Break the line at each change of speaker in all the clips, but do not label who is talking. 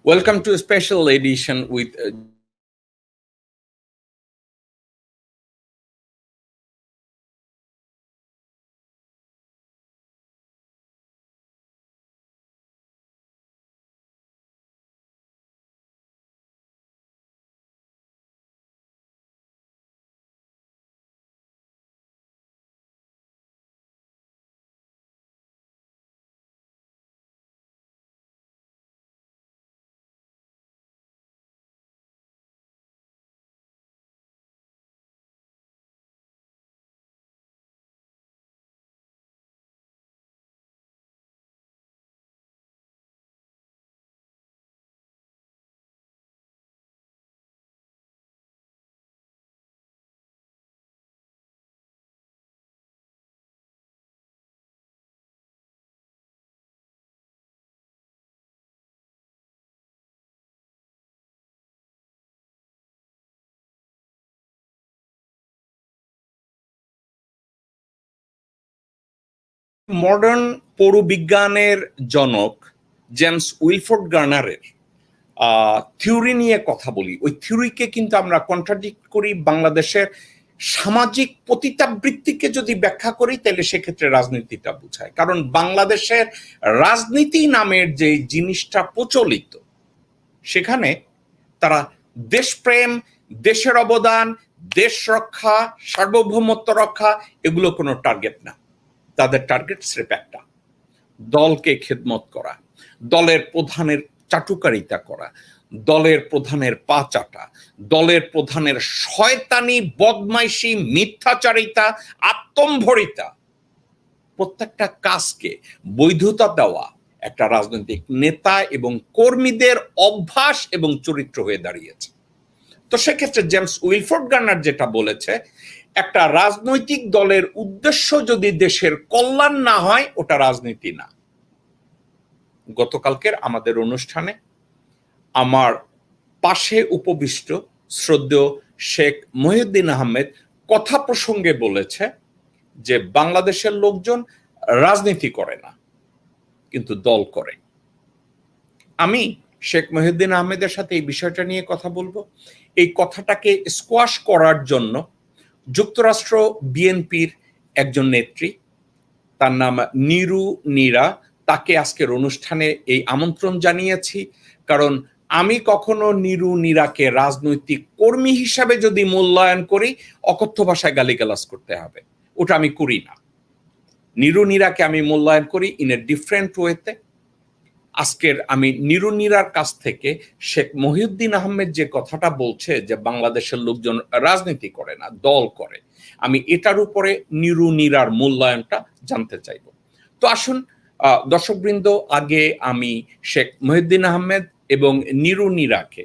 Welcome to a special edition with modern পৌরবিজ্ঞানের জনক James উইলফোর্ড গার্নারের theory নিয়ে কথা বলি। ওই থিওরিকে কিন্তু আমরা কন্ট্রাডিক্ট করি। বাংলাদেশের সামাজিক পতিতাবৃত্তিকে যদি ব্যাখ্যা করি তাহলে সেক্ষেত্রে রাজনীতিটা বোঝায়, কারণ বাংলাদেশের রাজনীতি নামের যে জিনিসটা প্রচলিত সেখানে তারা দেশপ্রেম, দেশের অবদান, দেশ রক্ষা, সার্বভৌমত্ব রক্ষা এগুলো কোনো টার্গেট না। তাদের টার্গেট স্রেফ একটা, দলকে খেদমত করা, দলের প্রধানের চাটুকারিতা করা, দলের প্রধানের পা চাটা, দলের প্রধানের শয়তানি, বদমাইশি, মিথ্যাচারিতা, আত্মম্ভরিতা, প্রত্যেকটা কাজকে বৈধতা দেওয়া একটা রাজনৈতিক নেতা এবং কর্মীদের অভ্যাস এবং চরিত্র হয়ে দাঁড়িয়েছে। তো সেক্ষেত্রে জেমস উইলফোর্ড গার্নার যেটা বলেছে, একটা রাজনৈতিক দলের উদ্দেশ্য যদি দেশের কল্যাণ না হয় ওটা রাজনীতি না। গতকালকের আমাদের অনুষ্ঠানে আমার পাশে উপবিষ্ট শ্রদ্ধেয় শেখ মহিউদ্দিন আহমেদ কথা প্রসঙ্গে বলেছে যে বাংলাদেশের লোকজন রাজনীতি করে না কিন্তু দল করে। আমি শেখ মহিউদ্দিন আহমেদের সাথে এই বিষয়টা নিয়ে কথা বলবো। এই কথাটাকে স্কোয়াশ করার জন্য যুক্তরাষ্ট্র বিএনপির একজন নেত্রী, তার নাম নিরু নীরা, তাকে আজকের অনুষ্ঠানে এই আমন্ত্রণ জানিয়েছি। কারণ আমি কখনো নিরু নীরাকে রাজনৈতিক কর্মী হিসাবে যদি মূল্যায়ন করি, অকথ্য ভাষায় গালিগালাজ করতে হবে, ওটা আমি করি না। নিরু নীরাকে আমি মূল্যায়ন করি ইন এ ডিফারেন্ট ওয়েতে। আজকের আমি নিরু নীরার কাছ থেকে শেখ মহিউদ্দিন আহমেদ যে কথাটা বলছে যে বাংলাদেশের লোকজন রাজনীতি করে না দল করে, আমি এটার উপরে নিরু নীরার মূল্যায়নটা জানতে চাইব। তো আসুন দর্শকবৃন্দ, আগে আমি শেখ মহিউদ্দিন আহমেদ এবং নিরু নীরাকে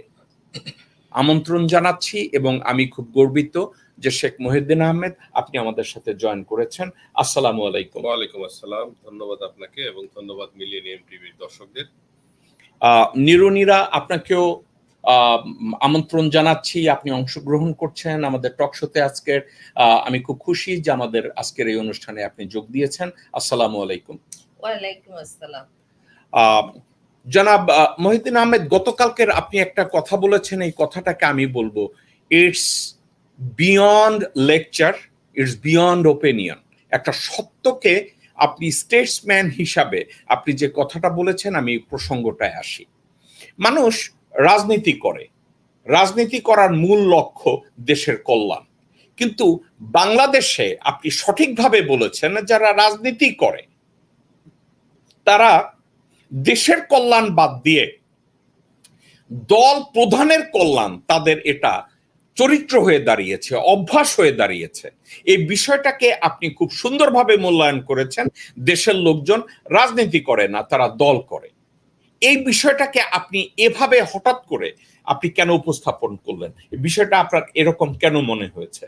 আমন্ত্রণ জানাচ্ছি এবং আমি খুব গর্বিত যে শেখ মহিউদ্দিন আহমেদ আপনি আমাদের সাথে জয়েন করেছেন। আসসালামু আলাইকুম।
ওয়ালাইকুম আসসালাম, ধন্যবাদ আপনাকে এবং ধন্যবাদ মিলেনিয়াম টিভির দর্শকদের।
নিরু নীরা, আপনাকেও আমন্ত্রণ জানাচ্ছি, আপনি অংশগ্রহণ করছেন আমাদের টক শোতে আজকের। আমি খুব খুশি যে আমাদের আজকের এই অনুষ্ঠানে আপনি যোগ দিয়েছেন। আসসালামু আলাইকুম।
ওয়ালাইকুম আসসালাম।
জনাব মহিউদ্দিন আহমেদ, গতকালকের আপনি একটা কথা বলেছেন, এই কথাটাকে আমি বলবো it's beyond lecture, it's beyond opinion. একটা সত্যকে আপনি স্টেটসম্যান হিসাবে আপনি যে কথাটা বলেছেন, আমি প্রসঙ্গটায় আসি। মানুষ রাজনীতি করে, রাজনীতি করার মূল লক্ষ্য দেশের কল্যাণ, কিন্তু বাংলাদেশে আপনি সঠিকভাবে বলেছেন যারা রাজনীতি করে তারা দেশের কল্যাণ বাদ দিয়ে দল প্রধানের কল্যাণ, তাদের এটা চরিত্র হয়ে দাঁড়িয়েছে, অভ্যাস হয়ে দাঁড়িয়েছে। এই বিষয়টাকে আপনি খুব সুন্দরভাবে মূল্যায়ন করেছেন। দেশের লোকজন রাজনীতি করে না, তারা দল করে। এই বিষয়টাকে আপনি এভাবে হঠাৎ করে আপনি কেন উপস্থাপন করলেন? এই বিষয়টা আপনার এরকম কেন মনে হয়েছে?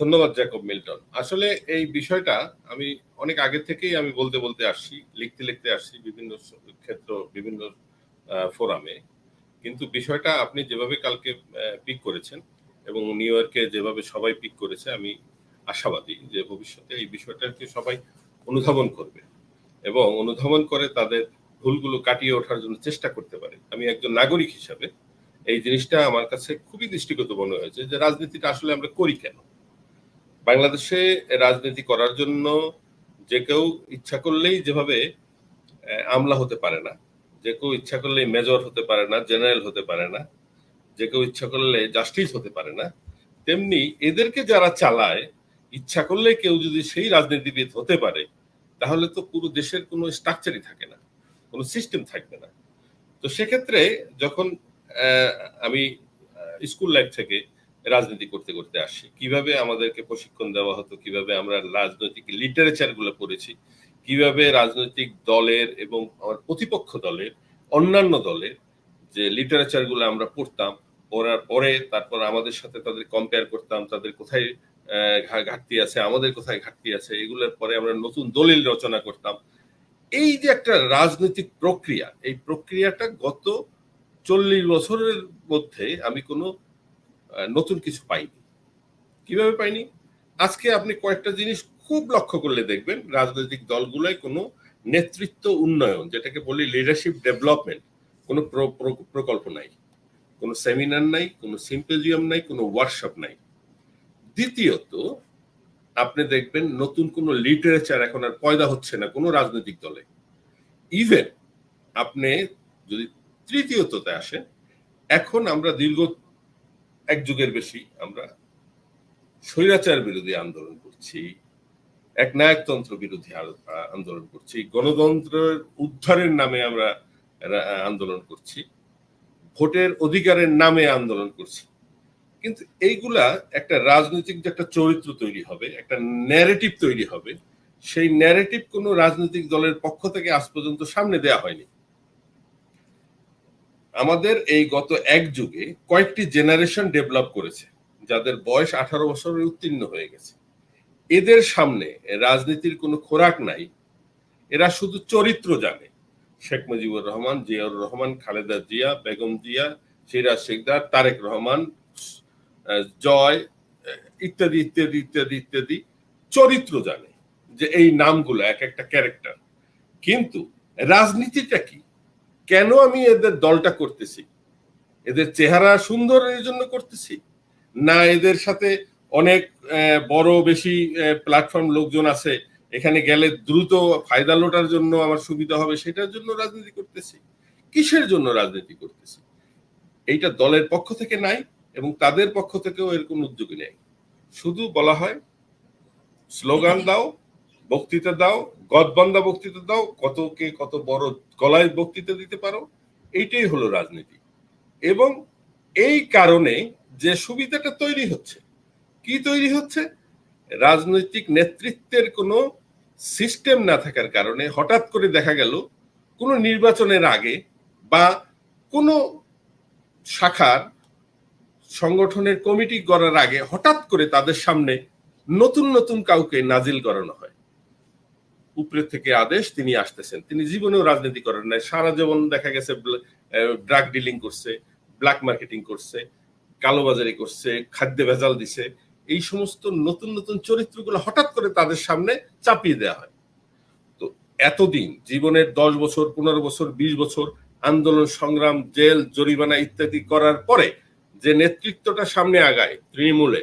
ধন্যবাদ জ্যাকব মিল্টন। আসলে এই বিষয়টা আমি অনেক আগে থেকেই আমি বলতে বলতে আসছি, লিখতে আসছি বিভিন্ন ক্ষেত্র, বিভিন্ন ফোরামে। কিন্তু বিষয়টা আপনি যেভাবে কালকে পিক করেছেন এবং নিউ ইয়র্কে যেভাবে সবাই পিক করেছে, আমি আশাবাদী যে ভবিষ্যতে এই বিষয়টাকে সবাই অনুধাবন করবে এবং অনুধাবন করে তাদের ভুলগুলো কাটিয়ে ওঠার জন্য চেষ্টা করতে পারে। আমি একজন নাগরিক হিসাবে এই জিনিসটা আমার কাছে খুবই দৃষ্টিগত মনে হয়েছে যে রাজনীতিটা আসলে আমরা করি কেন। বাংলাদেশে রাজনীতি করার জন্য যে কেউ ইচ্ছা করলেই যেভাবে আমলা হতে পারে না, যে কেউ ইচ্ছা করলেই মেজর হতে পারে না, জেনারেল হতে পারে না, যে কেউ ইচ্ছা করলে জাস্টিস হতে পারে না, তেমনি এদেরকে যারা চালায় ইচ্ছা করলে কেউ যদি সেই রাজনীতিবিদ হতে পারে তাহলে তো পুরো দেশের কোনো স্ট্রাকচারই থাকে না, কোনো সিস্টেম থাকবে না। তো সেক্ষেত্রে যখন আমি স্কুল লাইফ থেকে রাজনীতি করতে করতে আসি, কিভাবে আমাদেরকে প্রশিক্ষণ দেওয়া হতো, কিভাবে আমরা রাজনৈতিক লিটারেচার গুলো পড়েছি, কিভাবে রাজনৈতিক দলের এবং আমার প্রতিপক্ষ দলের অন্যান্য দলের যে লিটারেচার গুলো আমরা পড়তাম, পড়ার পরে তারপর আমাদের সাথে তাদের কম্পেয়ার করতাম, তাদের কোথায় ঘাটতি আছে, আমাদের কোথায় ঘাটতি আছে, এগুলোর পরে আমরা নতুন দলিল রচনা করতাম। এই যে একটা রাজনৈতিক প্রক্রিয়া, এই প্রক্রিয়াটা গত 40 বছরের মধ্যে আমি কোনো নতুন কিছু পাইনি। কিভাবে পাইনি? আজকে আপনি কয়েকটা জিনিস খুব লক্ষ্য করলে দেখবেন রাজনৈতিক দলগুলোয় কোনো নেতৃত্ব উন্নয়ন, যেটাকে বলি লিডারশিপ ডেভেলপমেন্ট, কোনো প্রকল্প নাই, কোনো সেমিনার নাই, কোনো সিম্পোজিয়াম নাই, কোনো ওয়ার্কশপ নাই। দ্বিতীয়ত, আপনি দেখবেন নতুন কোনো লিটারেচার এখন আর পয়দা হচ্ছে না কোনো রাজনৈতিক দলে। ইভেন আপনি যদি তৃতীয়ততে আসেন, এখন আমরা দীর্ঘ এক যুগের বেশি আমরা স্বৈরাচার বিরোধী আন্দোলন করছি, একনায়কতন্ত্র বিরোধী আন্দোলন করছি, গণতন্ত্রের উদ্ধারের নামে আমরা আন্দোলন করছি, ভোটের অধিকারের নামে আন্দোলন করছি। কিন্তু এইগুলা একটা রাজনৈতিক যে একটা চরিত্র তৈরি হবে, একটা ন্যারেটিভ তৈরি হবে, সেই ন্যারেটিভ কোনো রাজনৈতিক দলের পক্ষ থেকে আজ পর্যন্ত সামনে দেয়া হয়নি। আমাদের এই গত এক যুগে কয়েকটি জেনারেশন ডেভেলপ করেছে যাদের বয়স 18 বছরের উত্তীর্ণ হয়ে গেছে। এদের সামনে রাজনীতির কোনো খোরাক নাই, এরা শুধু চরিত্র জানে। শেখ মুজিবুর রহমান, জিয়াউর রহমান, খালেদা জিয়া, বেগম জিয়া, সিরাজ শিকদার, তারেক রহমান, জয়, ইত্যাদি ইত্যাদি ইত্যাদি ইত্যাদি চরিত্র জানে, যে এই নামগুলো এক একটা ক্যারেক্টার। কিন্তু রাজনীতিটা কি, কেন আমি এদের দলটা করতেছি? এদের চেহারা সুন্দর এই জন্য করতেছি, না এদের সাথে অনেক বড় বেশি প্ল্যাটফর্ম লোকজন আছে, এখানে গেলে দ্রুত ফায়দা লোটার জন্য আমার সুবিধা হবে সেটার জন্য রাজনীতি করতেছি? কিসের জন্য রাজনীতি করতেছি? এইটা দলের পক্ষ থেকে নাই এবং তাদের পক্ষ থেকেও এর কোনো উদ্যোগী নেই। শুধু বলা হয় স্লোগান দাও, বক্তৃতা দাও, গদবান্ধা বক্তৃতা দাও, কতকে কত বড় গলায় বক্তৃতা দিতে পারো, এইটাই হলো রাজনীতি। এবং এই কারণে যে সুবিধাটা তৈরি হচ্ছে, কি তৈরি হচ্ছে? রাজনৈতিক নেতৃত্বের কোনো সিস্টেম না থাকার কারণে হঠাৎ করে দেখা গেল কোনো নির্বাচনের আগে বা কোনো শাখার সংগঠনের কমিটি করার আগে হঠাৎ করে তাদের সামনে নতুন নতুন কাউকে নাজিল করানো হয়। উপরের থেকে আদেশ, তিনি আসতেছেন, তিনি জীবনেও রাজনীতি করেন নাই, সারা জীবন দেখা গেছে ড্রাগ ডিলিং করছে, ব্ল্যাক মার্কেটিং করছে, কালোবাজারি করছে, খাদ্য ভেজাল দিছে। এই সমস্ত নতুন নতুন চরিত্রগুলো হঠাৎ করে তাদের সামনে চাপিয়ে দেওয়া হয়। তো এতদিন জীবনের 10 বছর, 15 বছর, 20 বছর আন্দোলন সংগ্রাম, জেল, জরিমানা ইত্যাদি করার পরে যে নেতৃত্বটা সামনে আগায় তৃণমূলে,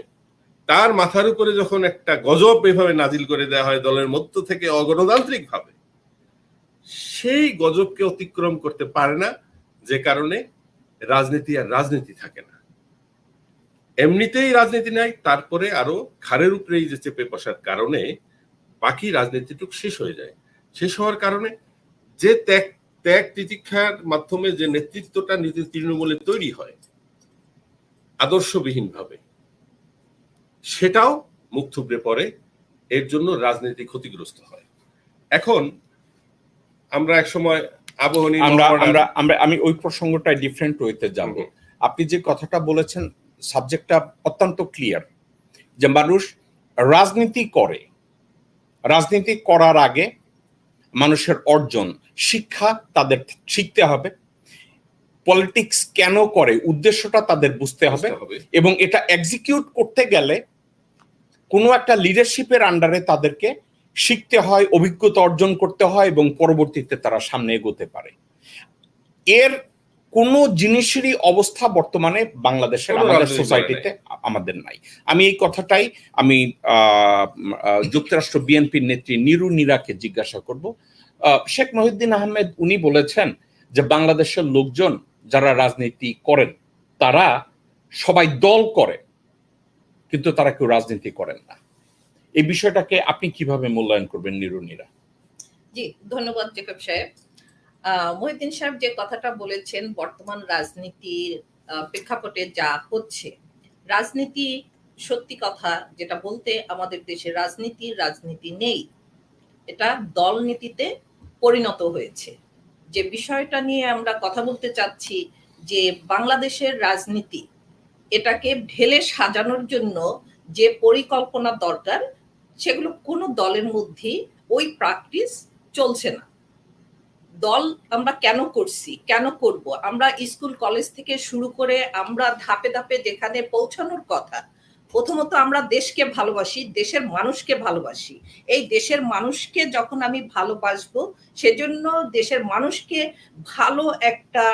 তার মাথার উপরে যখন একটা গজব এভাবে নাজিল করে দেওয়া হয় দলের মধ্য থেকে অগণতান্ত্রিক ভাবে, সেই গজবকে অতিক্রম করতে পারে না, যে কারণে রাজনীতি আর রাজনীতি থাকে না। এমনিতেই রাজনীতি নাই, তারপরে আরো ঘাড়ের উপরেই যে চেপে বসার কারণে বাকি রাজনীতিটুকু শেষ হয়ে যায়। শেষ হওয়ার কারণে যে ত্যাগ তিতিক্ষার মাধ্যমে যে নেতৃত্বটা নিজের তৃণমূলে তৈরি হয় আদর্শবিহীন ভাবে, সেটাও মুখ থুবড়ে পড়ে, এর জন্য রাজনীতি ক্ষতিগ্রস্ত হয়। এখন আমরা এক সময় আবহনী
আমি ওই প্রসঙ্গটাই ডিফারেন্ট ওয়েতে যাব। আপনি যে কথাটা বলেছেন সাবজেক্টটা অত্যন্ত ক্লিয়ার, যে মানুষ রাজনীতি করে, রাজনীতি করার আগে মানুষের অর্জন, শিক্ষা তাদের শিখতে হবে, পলিটিক্স কেন করে উদ্দেশ্যটা তাদের বুঝতে হবে, এবং এটা এক্সিকিউট করতে গেলে কোনো একটা লিডারশিপের আন্ডারে তাদেরকে শিখতে হয়, অভিজ্ঞতা অর্জন করতে হয় এবং পরবর্তীতে তারা সামনে এগোতে পারে। এর কোনো জিনিসেরই অবস্থা বর্তমানে বাংলাদেশের আমাদের সোসাইটিতে আমাদের নাই। আমি এই কথাটাই আমি যুক্তরাষ্ট্র বিএনপির নেত্রী নিরু নীরাকে জিজ্ঞাসা করব। শেখ মহিউদ্দিন আহমেদ উনি বলেছেন যে বাংলাদেশের লোকজন যারা রাজনীতি করেন তারা সবাই দল করে, কিন্তু তারা কেউ রাজনীতি করেন না। এই বিষয়টাকে আপনি কিভাবে মূল্যায়ন করবেন নিরু নীরা?
জি, ধন্যবাদ জেকব সাহেব। মহিউদ্দিন সাহেব যে কথাটা বলেছেন, বর্তমান রাজনীতির প্রেক্ষাপটে যা হচ্ছে, রাজনীতি সত্যি কথা যেটা বলতে আমাদের দেশে রাজনীতি নেই, এটা দলনীতিতে পরিণত হয়েছে। যে বিষয়টা নিয়ে আমরা কথা বলতে চাচ্ছি যে বাংলাদেশের রাজনীতি, এটাকে ঢেলে সাজানোর জন্য যে পরিকল্পনা দরকার, সেগুলো কোনো দলের মধ্যেই ওই প্র্যাকটিস চলছে না। দল আমরা কেন করছি, কেন করব? আমরা স্কুল কলেজ থেকে শুরু করে আমরা ধাপে ধাপে যেখানে পৌঁছানোর কথা, প্রথমত আমরা দেশকে ভালোবাসি, দেশের মানুষকে ভালোবাসি। এই দেশের মানুষকে যখন আমি ভালোবাসবো, সেজন্য দেশের মানুষকে ভালো একটা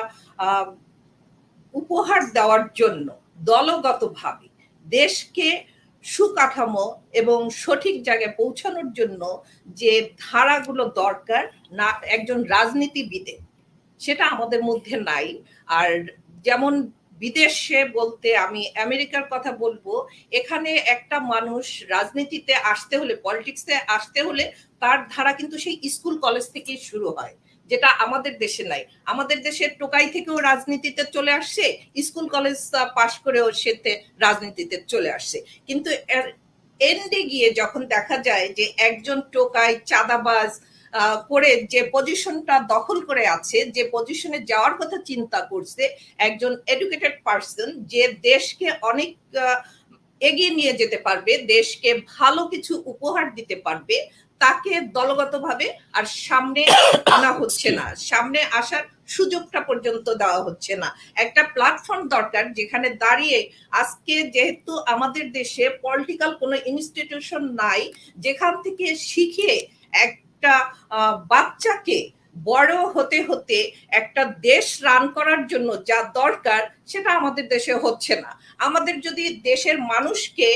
উপহার দেওয়ার জন্য দলগতভাবে দেশকে সুকাঠামো এবং সঠিক জায়গায় পৌঁছানোর জন্য যে ধারাগুলো দরকার না একজন রাজনীতিবিদের, সেটা আমাদের মধ্যে নাই। আর যেমন বিদেশে বলতে আমি আমেরিকার কথা বলবো, এখানে একটা মানুষ রাজনীতিতে আসতে হলে, পলিটিক্সে আসতে হলে তার ধারা কিন্তু সেই স্কুল কলেজ থেকেই শুরু হয়, যেটা আমাদের দেশে নাই। আমাদের দেশের টোকাই থেকেও রাজনীতিতে চলে আসছে, স্কুল কলেজ পাশ করেও সেতে রাজনীতিতে চলে আসছে। কিন্তু এন্ডে গিয়ে যখন দেখা যায় যে একজন টোকাই চাঁদাবাজ করে যে পজিশনটা দখল করে আছে, যে পজিশনে যাওয়ার কথা চিন্তা করছে, একজন এডুকেটেড পার্সন যে দেশকে অনেক এগিয়ে নিয়ে যেতে পারবে, দেশকে ভালো কিছু উপহার দিতে পারবে, তাকে দলগতভাবে আর সামনে আনা হচ্ছে না, সামনে আসার সুযোগটা পর্যন্ত দেওয়া হচ্ছে না। একটা প্ল্যাটফর্ম দরকার যেখানে দাঁড়িয়ে, আজকে যেহেতু আমাদের দেশে পলিটিক্যাল কোনো ইনস্টিটিউশন নাই, যেখান থেকে শিখে একটা বাচ্চাকে বড় হতে হতে একটা দেশ রান করার জন্য যা দরকার, সেটা আমাদের দেশে হচ্ছে না। আমাদের যদি দেশের মানুষকে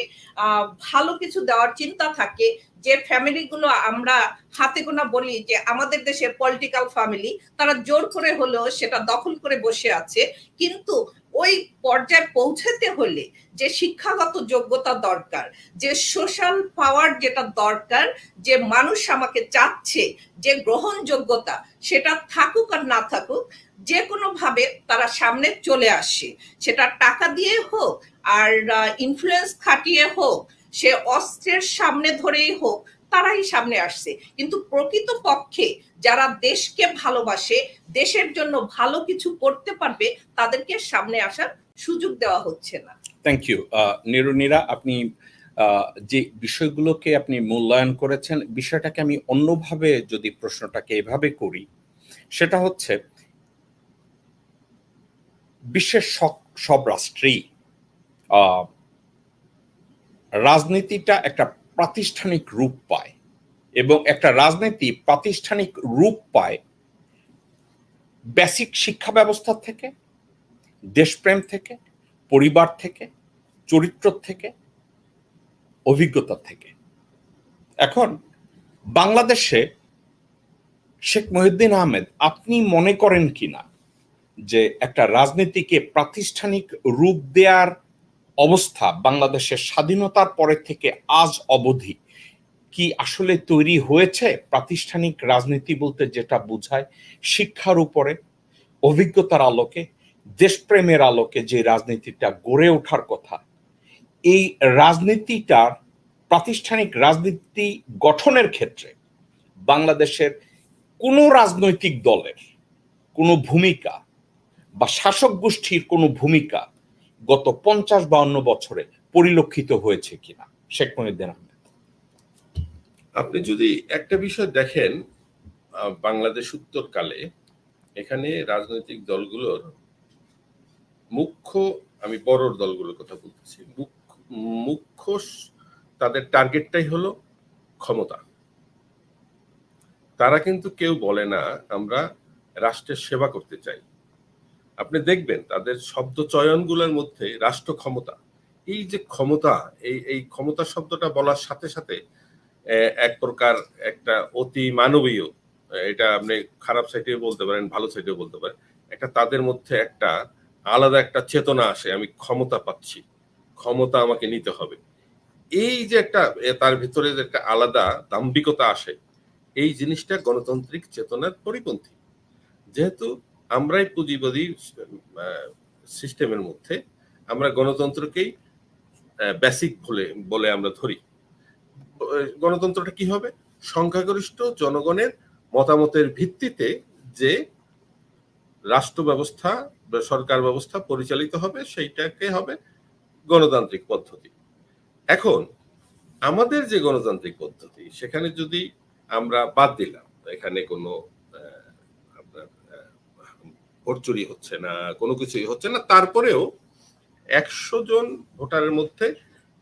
ভালো কিছু দেওয়ার চিন্তা থাকে, যে ফ্যামিলিগুলো আমরা হাতে গোনা বলি যে আমাদের দেশে পলিটিক্যাল ফ্যামিলি, তারা জোর করে হলেও সেটা দখল করে বসে আছে, কিন্তু ওই পর্যায়ে পৌঁছাতে হলে যে শিক্ষাগত যোগ্যতা দরকার, যে সোশ্যাল পাওয়ার যেটা দরকার, যে মানুষ আমাকে চাচ্ছে, যে গ্রহণযোগ্যতা, সেটা থাকুক আর না থাকুক, যে কোনো ভাবে তারা সামনে চলে আসে, সেটা টাকা দিয়ে হোক আর ইনফ্লুয়েন্স খাটিয়ে হোক, সে অস্ত্রের সামনে ধরেই হোক, তারাই সামনে আসছে। কিন্তু প্রকৃত পক্ষে যারা দেশকে ভালোবাসে, দেশের জন্য ভালো কিছু করতে পারবে, তাদেরকে সামনে আসার সুযোগ দেওয়া হচ্ছে না।
থ্যাংক ইউ নিরু নীরা, আপনি যে বিষয়গুলোকে আপনি মূল্যায়ন করেছেন, বিষয়টাকে আমি অন্যভাবে যদি প্রশ্নটাকে এভাবে করি, সেটা হচ্ছে বিশ্বের সব রাষ্ট্রেই রাজনীতিটা একটা প্রাতিষ্ঠানিক রূপ পায়, এবং একটা রাজনীতি প্রাতিষ্ঠানিক রূপ পায় বেসিক শিক্ষা ব্যবস্থা থেকে, দেশপ্রেম থেকে, পরিবার থেকে, চরিত্র থেকে, অভিজ্ঞতা থেকে। এখন বাংলাদেশে শেখ মহিউদ্দিন আহমেদ, আপনি মনে করেন কিনা যে একটা রাজনীতিকে প্রাতিষ্ঠানিক রূপ দেওয়ার অবস্থা বাংলাদেশের স্বাধীনতার পরে থেকে আজ অবধি কি আসলে তৈরি হয়েছে? প্রাতিষ্ঠানিক রাজনীতি বলতে যেটা বোঝায় শিক্ষার উপরে, অভিজ্ঞতার আলোকে, দেশপ্রেমের আলোকে যে রাজনীতিটা গড়ে ওঠার কথা, এই রাজনীতিটার প্রাতিষ্ঠানিক রাজনীতি গঠনের ক্ষেত্রে বাংলাদেশের কোন রাজনৈতিক দলের কোনো ভূমিকা বা শাসক গোষ্ঠীর কোনো ভূমিকা গত 50-52 বছরে পরিলক্ষিত হয়েছে কিনা? শেখ মহিউদ্দিন আহমেদ,
আপনি যদি একটা বিষয় দেখেন, বাংলাদেশ উত্তরকালে এখানে রাজনৈতিক দলগুলোর মুখ্য, আমি বড় দলগুলোর কথা বলতেছি, মুখ্য তাদের টার্গেটটাই হলো ক্ষমতা। তারা কিন্তু কেউ বলে না আমরা রাষ্ট্রের সেবা করতে চাই। আপনি দেখবেন তাদের শব্দ চয়নগুলোর মধ্যে রাষ্ট্র ক্ষমতা, এই যে ক্ষমতা, এই ক্ষমতা শব্দটা বলার সাথে সাথে এক প্রকার একটা অতি মানবীয়, এটা আপনি খারাপ সাইডেও বলতে পারেন, ভালো সাইডেও বলতে পারেন, একটা তাদের মধ্যে একটা আলাদা একটা চেতনা আসে, আমি ক্ষমতা পাচ্ছি, ক্ষমতা আমাকে নিতে হবে। এই যে একটা তার ভিতরে যে একটা আলাদা দাম্ভিকতা আসে, এই জিনিসটা গণতান্ত্রিক চেতনার পরিপন্থী। যেহেতু আমরাই পুঁজিবাদী সিস্টেমের মধ্যে আমরা গণতন্ত্রকেই বেসিক বলে আমরা ধরি। গণতন্ত্রটা কি হবে? সংখ্যাগরিষ্ঠ জনগণের মতামতের ভিত্তিতে যে রাষ্ট্র ব্যবস্থা, সরকার ব্যবস্থা পরিচালিত হবে, সেইটাকে হবে গণতান্ত্রিক পদ্ধতি। এখন আমাদের যে গণতান্ত্রিক পদ্ধতি, সেখানে যদি আমরা বাদ দিলাম, এখানে কোনো আপনার ভোট চুরি হচ্ছে না, কোনো কিছুই হচ্ছে না, তারপরেও 100 জন ভোটারের মধ্যে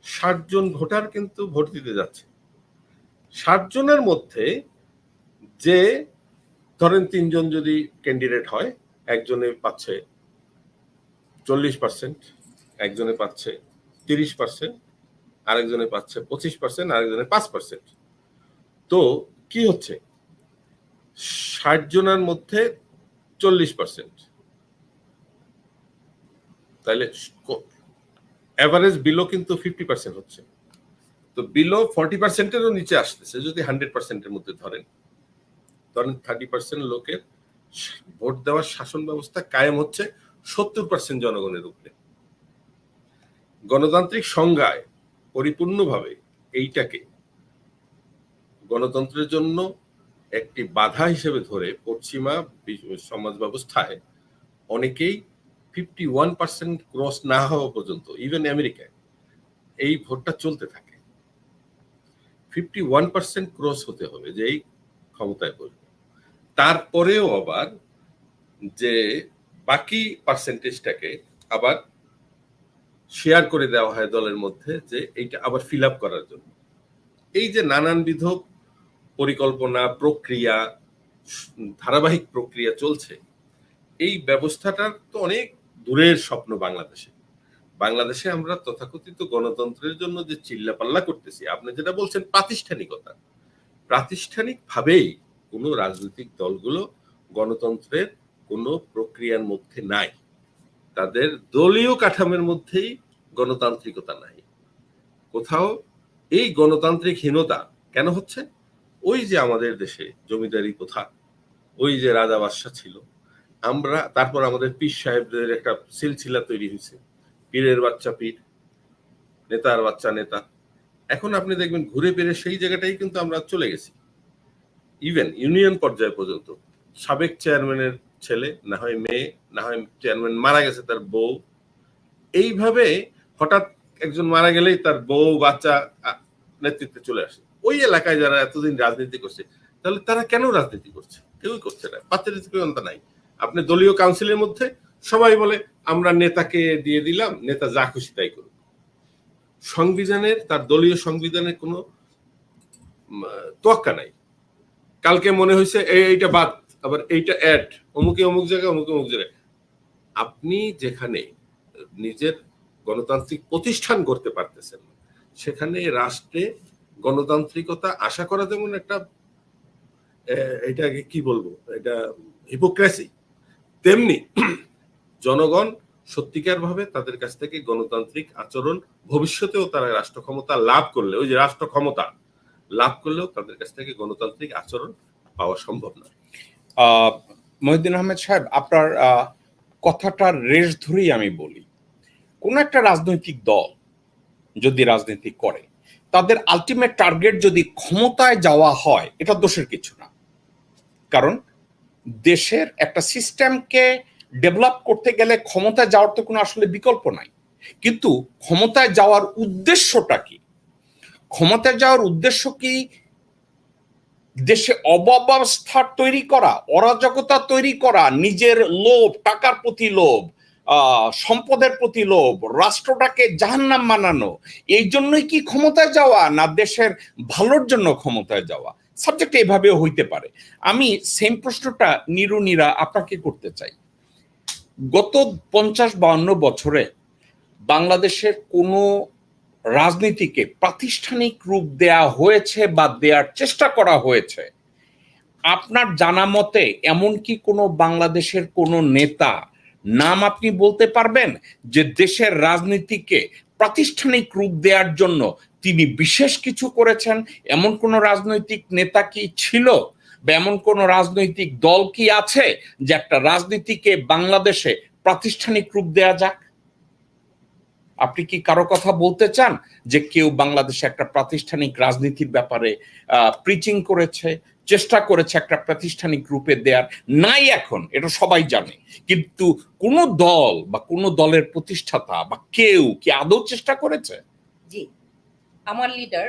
60 জন ভোটার কিন্তু ভোট দিতে যাচ্ছে। 60 জনের মধ্যে যে ধরেন 3 জন যদি ক্যান্ডিডেট হয়, একজনে পাচ্ছে 40%, একজনে পাচ্ছে 30%, আরেকজনে পাচ্ছে 25%, আরেকজনে 5%। তো কি হচ্ছে, 60 জনের মধ্যে 40%, তাহলে এভারেজ বিলো কিন্তু 50% হচ্ছে। তো বিলো 40%-এরও নিচে আসতেছে যদি 100%-এর মধ্যে ধরেন 30% লোকের ভোট দেওয়ার শাসন ব্যবস্থা কায়েম হচ্ছে 70% জনগণের উপরে। গণতান্ত্রিক সংজ্ঞায় পরিপূর্ণভাবে এইটাকে গণতন্ত্রের জন্য একটি বাধা হিসেবে ধরে পশ্চিমা সমাজ ব্যবস্থায় অনেকেই 51% ক্রস না হওয়া পর্যন্ত, ইভেন আমেরিকায় এই ভোটটা চলতে থাকে। 51% ক্রস হতে হবে যে এই ক্ষমতায় বসবে। তারপরেও আবার যে বাকি পার্সেন্টেজটাকে আবার শেয়ার করে দেওয়া হয় দলের মধ্যে, যে এইটা আবার ফিল আপ করার জন্য। এই যে নানানবিধ পরিকল্পনা, প্রক্রিয়া, ধারাবাহিক প্রক্রিয়া চলছে, এই ব্যবস্থাটার তো অনেক দূরের স্বপ্ন বাংলাদেশে আমরা তথাকথিত গণতন্ত্রের জন্য যে চিল্লাপাল্লা করতেছি, আপনি যেটা বলছেন প্রাতিষ্ঠানিকতা, প্রাতিষ্ঠানিকভাবেই কোনো রাজনৈতিক দলগুলো গণতন্ত্রের কোনো প্রক্রিয়ার মধ্যে নাই, তাদের দলীয় কাঠামোর মধ্যেই গণতান্ত্রিকতা নাই। কোথাও এই গণতান্ত্রিকহীনতা কেন হচ্ছে? ওই যে আমাদের দেশে জমিদারি প্রথা, ওই যে রাজা বাদশাহ ছিল, আমরা তারপর আমাদের পীর সাহেবদের একটা সিলসিলা তৈরি হয়েছে, পীরের বাচ্চা পীর, নেতার বাচ্চা নেতা। এখন আপনি দেখবেন ঘুরে ফিরে সেই জায়গাটাই কিন্তু আমরা চলে গেছি। ইভেন ইউনিয়ন পর্যায়ে পর্যন্ত সাবেক চেয়ারম্যানের ছেলে, না হয় মেয়ে, না হয় চেয়ারম্যান মারা গেছে তার বউ, এইভাবে হঠাৎ একজন মারা গেলেই তার বউ বাচ্চা নেতৃত্বে চলে আসে। ওই এলাকায় যারা এতদিন রাজনীতি করছে, তাহলে তারা কেন রাজনীতি করছে? কেউই করছে না, পাত্রীয়তা নাই। আপনি দলীয় কাউন্সিলের মধ্যে সবাই বলে আমরা নেতাকে দিয়ে দিলাম, নেতা যা খুশি তাই করুক। সংবিধানের, তার দলীয় সংবিধানের কোনো তোয়াক্কা নাই। কালকে মনে হয়েছে এইটা বাদ, আবার এইটা অ্যাড, অমুকে অমুক জায়গায়, অমুকে অমুক জায়গায়। আপনি যেখানে নিজের গণতান্ত্রিক প্রতিষ্ঠান করতে পারতেছেন, সেখানে রাষ্ট্রে গণতান্ত্রিকতা আশা করা যেমন একটা, এটাকে কি বলবো, এটা হিপোক্রেসি, তেমনি জনগণ সত্যিকার ভাবে তাদের কাছ থেকে গণতান্ত্রিক আচরণ ভবিষ্যতেও তারা রাষ্ট্র ক্ষমতা লাভ করলে, ওই যে রাষ্ট্র ক্ষমতা লাভ করলেও তাদের কাছ থেকে গণতান্ত্রিক আচরণ পাওয়া সম্ভব নয়।
মহিউদ্দিন আহমেদ সাহেব, আপনার কথাটার রেশ ধরেই আমি বলি, কোন একটা রাজনৈতিক দল যদি রাজনীতি করে, তাদের আলটিমেট টার্গেট যদি ক্ষমতায় যাওয়া হয়, এটা দোষের কিছু না। কারণ দেশের একটা সিস্টেমকে ডেভেলপ করতে গেলে ক্ষমতায় যাওয়ার তো কোনো আসলে বিকল্প নাই। কিন্তু ক্ষমতায় যাওয়ার উদ্দেশ্যটা কি? ক্ষমতায় যাওয়ার উদ্দেশ্য কি দেশে অব্যবস্থা তৈরি করা, অরাজকতা তৈরি করা, নিজের লোভ, টাকার প্রতি লোভ, সম্পদের প্রতি লোভ, রাষ্ট্রটাকে জাহান্নাম বানানো, এই জন্যই কি ক্ষমতায় যাওয়া, না দেশের ভালোর জন্য ক্ষমতায় যাওয়া? সাবজেক্ট এভাবেও হইতে পারে। আমি সেম প্রশ্নটা নিরুনিরা আপনাকে করতে চাই। গত 50-52 বছরে বাংলাদেশের কোনো রাজনীতিকে প্রাতিষ্ঠানিক রূপ দেয়া হয়েছে বা দেওয়ার চেষ্টা করা হয়েছে, আপনার জানা মতে এমন কি কোনো বাংলাদেশের কোনো নেতা নাম আপনি বলতে পারবেন যে দেশের রাজনীতিকে প্রাতিষ্ঠানিক রূপ দেওয়ার জন্য তিনি বিশেষ কিছু করেছেন? এমন কোন রাজনৈতিক নেতা কি ছিল বা এমন কোন রাজনৈতিক দল কি আছে যে একটা রাজনীতিকে বাংলাদেশে প্রাতিষ্ঠানিক রূপ দেয়া যাক? আপনি কি কারো কথা বলতে চান যে কেউ বাংলাদেশে একটা প্রাতিষ্ঠানিক রাজনীতির ব্যাপারে প্রিচিং করেছে, চেষ্টা করেছে একটা প্রাতিষ্ঠানিক রূপে দেয়ার? নাই, এখন এটা সবাই জানে, কিন্তু কোন দল বা কোন দলের প্রতিষ্ঠাতা বা কেউ কি আদৌ চেষ্টা করেছে?
জি, আমার লিডার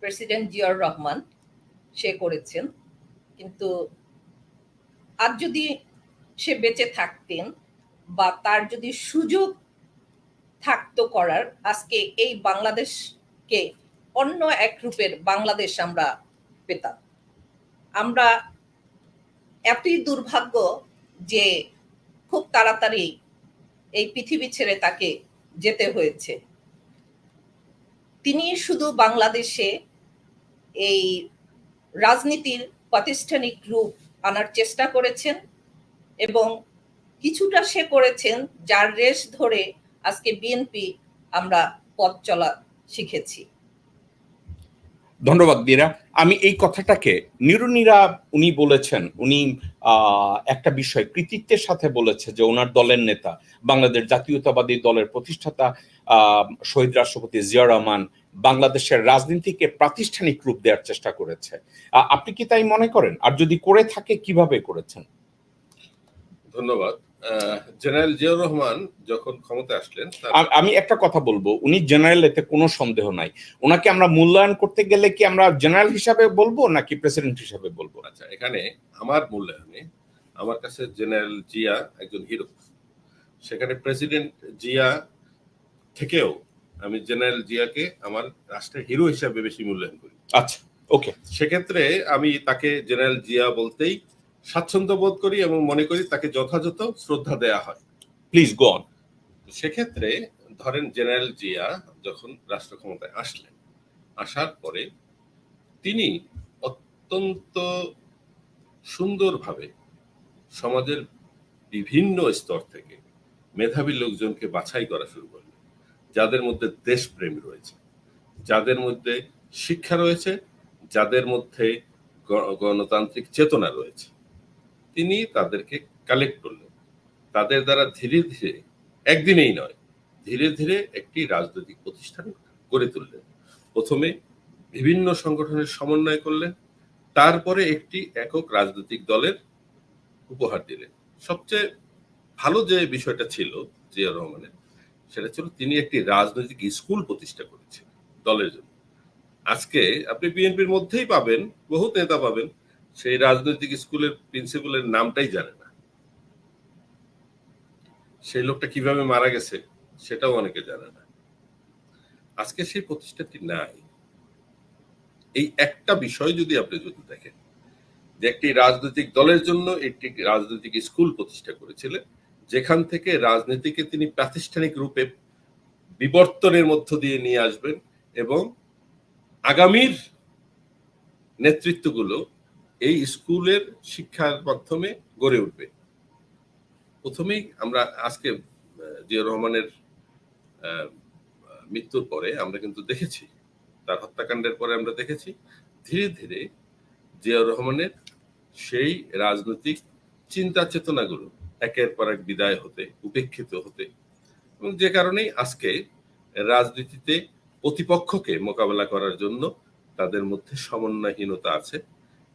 প্রেসিডেন্ট জিয়াউর রহমান সে করেছেন, কিন্তু আজ যদি সে বেঁচে থাকতেন বা তার যদি সুযোগ থাকতো করার, আজকে এই বাংলাদেশকে অন্য এক রূপের বাংলাদেশ আমরা পেতাম। আমরা এতই দুর্ভাগ্য যে খুব তাড়াতাড়ি এই পৃথিবী ছেড়ে তাকে যেতে হয়েছে। তিনি শুধু বাংলাদেশে এই রাজনীতির প্রাতিষ্ঠানিক রূপ আনার চেষ্টা করেছেন এবং কিছুটা সে করেছেন, যার রেশ ধরে আজকে বিএনপি আমরা পথ চলা শিখেছি।
ধন্যবাদ দীরা। আমি এই কথাটাকে নিরুনিরা উনি বলেছেন, উনি একটা বিষয় কৃতিত্বের সাথে বলেছে যে ওনার দলের নেতা, বাংলাদেশ জাতীয়তাবাদী দলের প্রতিষ্ঠাতা শহীদ রাষ্ট্রপতি জিয়া রহমান বাংলাদেশের রাজনীতিকে প্রাতিষ্ঠানিক রূপ দেওয়ার চেষ্টা করেছে। আপনি কি তাই মনে করেন? আর যদি করে থাকে কিভাবে করেছেন?
ধন্যবাদ। জেনারেল জিয়াউর রহমান যখন ক্ষমতায় আসলেন,
আমি একটা কথা বলবো, উনি জেনারেল, এতে কোনো সন্দেহ নাই। ওনাকে আমরা মূল্যায়ন করতে গেলে কি আমরা জেনারেল হিসাবে বলবো নাকি প্রেসিডেন্ট হিসাবে বলবো?
আচ্ছা, এখানে আমার মূল্যায়নে আমার কাছে জেনারেল জিয়া একজন হিরো। সেখানে প্রেসিডেন্ট জিয়া থেকেও আমি জেনারেল জিয়াকে আমার রাষ্ট্রের হিরো হিসাবে বেশি মূল্যায়ন করি।
আচ্ছা, ওকে।
সেক্ষেত্রে আমি তাকে জেনারেল জিয়া বলতেই স্বাচ্ছন্দ্য বোধ করি এবং মনে করি তাকে যথাযথ শ্রদ্ধা দেয়া হয়।
Please go on.
সেক্ষেত্রে ধরেন জেনারেল জিয়া যখন রাষ্ট্র ক্ষমতায় আসলেন, আসার পরে তিনি অত্যন্ত সুন্দরভাবে সমাজের বিভিন্ন স্তর থেকে মেধাবী লোকজনকে বাছাই করা শুরু করলেন, যাদের মধ্যে দেশপ্রেম রয়েছে, যাদের মধ্যে শিক্ষা রয়েছে, যাদের মধ্যে গণতান্ত্রিক চেতনা রয়েছে। তিনি তাদেরকে কালেক্ট করলেন, তাদের দ্বারা ধীরে ধীরে, একদিনেই নয়, ধীরে ধীরে একটি রাজনৈতিক প্রতিষ্ঠান গড়ে তুললেন। প্রথমে বিভিন্ন সংগঠনের সমন্বয় করলেন, তারপরে একটি একক রাজনৈতিক দলের উপহার দিলেন। সবচেয়ে ভালো যে বিষয়টা ছিল জিয়া রহমানের, সেটা ছিল তিনি একটি রাজনৈতিক স্কুল প্রতিষ্ঠা করেছেন দলের জন্য। আজকে আপনি বিএনপির মধ্যেই পাবেন, বহু নেতা পাবেন, সেই রাজনৈতিক স্কুলের প্রিন্সিপালের নামটাই জানে না। সেই লোকটা কিভাবে মারা গেছে সেটাও অনেকে জানে না। আজকে সেই প্রতিষ্ঠানটি নাই। এই একটা বিষয় যদি আপনি দেখেন যে একটি রাজনৈতিক দলের জন্য একটি রাজনৈতিক স্কুল প্রতিষ্ঠা করেছিলেন, যেখান থেকে রাজনীতিকে তিনি প্রাতিষ্ঠানিক রূপে বিবর্তনের মধ্য দিয়ে নিয়ে আসবেন এবং আগামীর নেতৃত্বগুলো এই স্কুলের শিক্ষার মাধ্যমে গড়ে উঠবে। প্রথমেই আমরা আজকে জিয়াউর রহমানের মৃত্যুর পরে আমরা কিন্তু দেখেছি, তার হত্যাকাণ্ডের পরে আমরা দেখেছি ধীরে ধীরে জিয়াউর রহমানের সেই রাজনৈতিক চিন্তা চেতনাগুলো একের পর এক বিদায় হতে, উপেক্ষিত হতে, এবং যে কারণেই আজকে রাজনীতিতে প্রতিপক্ষকে মোকাবেলা করার জন্য তাদের মধ্যে সমন্বয়হীনতা আছে।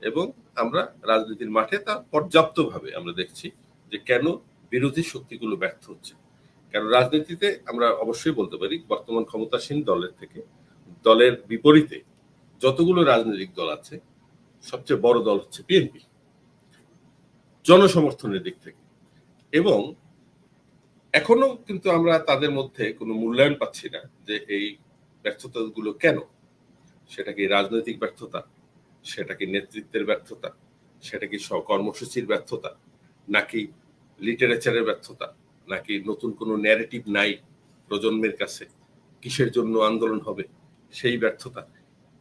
এবং আমরা রাজনীতির মাঠে তা পর্যাপ্তভাবে আমরা দেখছি যে কেন বিরোধী শক্তিগুলো ব্যর্থ হচ্ছে। কারণ রাজনীতিতে আমরা অবশ্যই বলতে পারি বর্তমান ক্ষমতাসীন দলের থেকে, দলের বিপরীতে যতগুলো রাজনৈতিক দল আছে, সবচেয়ে বড় দল হচ্ছে বিএনপি জনসমর্থনের দিক থেকে। এবং এখনো কিন্তু আমরা তাদের মধ্যে কোনো মূল্যায়ন পাচ্ছি না যে এই ব্যর্থতাগুলো কেন। সেটা কি রাজনৈতিক ব্যর্থতা, সেটা কি নেতৃত্বের ব্যর্থতা, সেটা কি কর্মসূচির ব্যর্থতা, নাকি লিটারেচারের ব্যর্থতা, নাকি নতুন কোনো ন্যারেটিভ নাই প্রজন্মের কাছে, কিসের জন্য আন্দোলন হবে সেই ব্যর্থতা?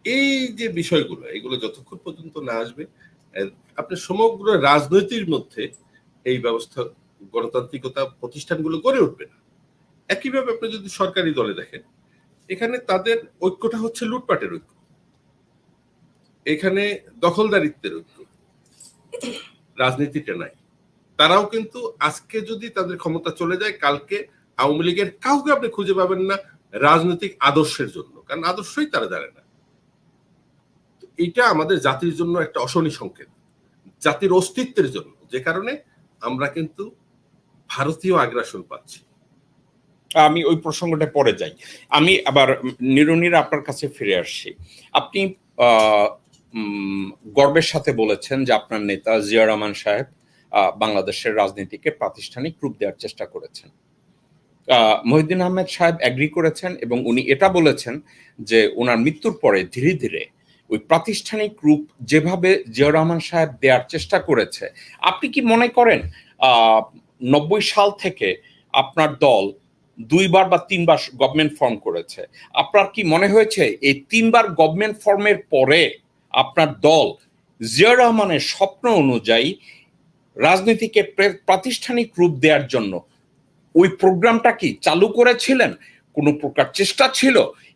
এই যে বিষয়গুলো, এগুলো যতক্ষণ পর্যন্ত না আসবে আপনি সমগ্র রাজনৈতিক মধ্যে এই ব্যবস্থা, গণতান্ত্রিকতা প্রতিষ্ঠানগুলো গড়ে উঠবে না। একইভাবে আপনি যদি সরকারি দলে দেখেন, এখানে তাদের ঐক্যটা হচ্ছে লুটপাটের ঐক্য, এখানে দখলদারিত্বের ঐক্য, রাজনীতিটা নাই। তারাও কিন্তু আজকে যদি তাদের ক্ষমতা চলে যায়, কালকে আওয়ামী লীগের কাউকে আপনি খুঁজে পাবেন না রাজনৈতিক আদর্শের জন্য, কারণ আদর্শই তারা জানে না। এটা আমাদের জাতির জন্য একটা অশনি সংকেত, জাতির অস্তিত্বের জন্য, যে কারণে আমরা কিন্তু ভারতীয় আগ্রাসন পাচ্ছি।
আমি ওই প্রসঙ্গটা পরে যাই। আমি আবার নিরুনির আপনার কাছে ফিরে আসছি। আপনি গর্বের সাথে বলেছেন যে আপনার নেতা জিয়া রহমান সাহেব বাংলাদেশের রাজনীতিকে প্রাতিষ্ঠানিক রূপ দেওয়ার চেষ্টা করেছেন। মহিউদ্দিন আহমেদ সাহেব এগ্রি করেছেন এবং উনি এটা বলেছেন যে ওনার মৃত্যুর পরে ধীরে ধীরে ওই প্রাতিষ্ঠানিক রূপ যেভাবে জিয়া রহমান সাহেব দেওয়ার চেষ্টা করেছে, আপনি কি মনে করেন 90 সাল থেকে আপনার দল 2 বার বা 3 বার গভর্নমেন্ট ফর্ম করেছে, আপনার কি মনে হয়েছে এই 3 বার গভর্নমেন্ট ফর্মের পরে আপনার দল জিয়া রহমানের স্বপ্ন অনুযায়ী রাজনীতিকে প্রাতিষ্ঠানিক রূপ দেওয়ার জন্য ওই প্রোগ্রামটা কি চালু করেছিলেন? কোনো প্রকার চেষ্টা ছিল?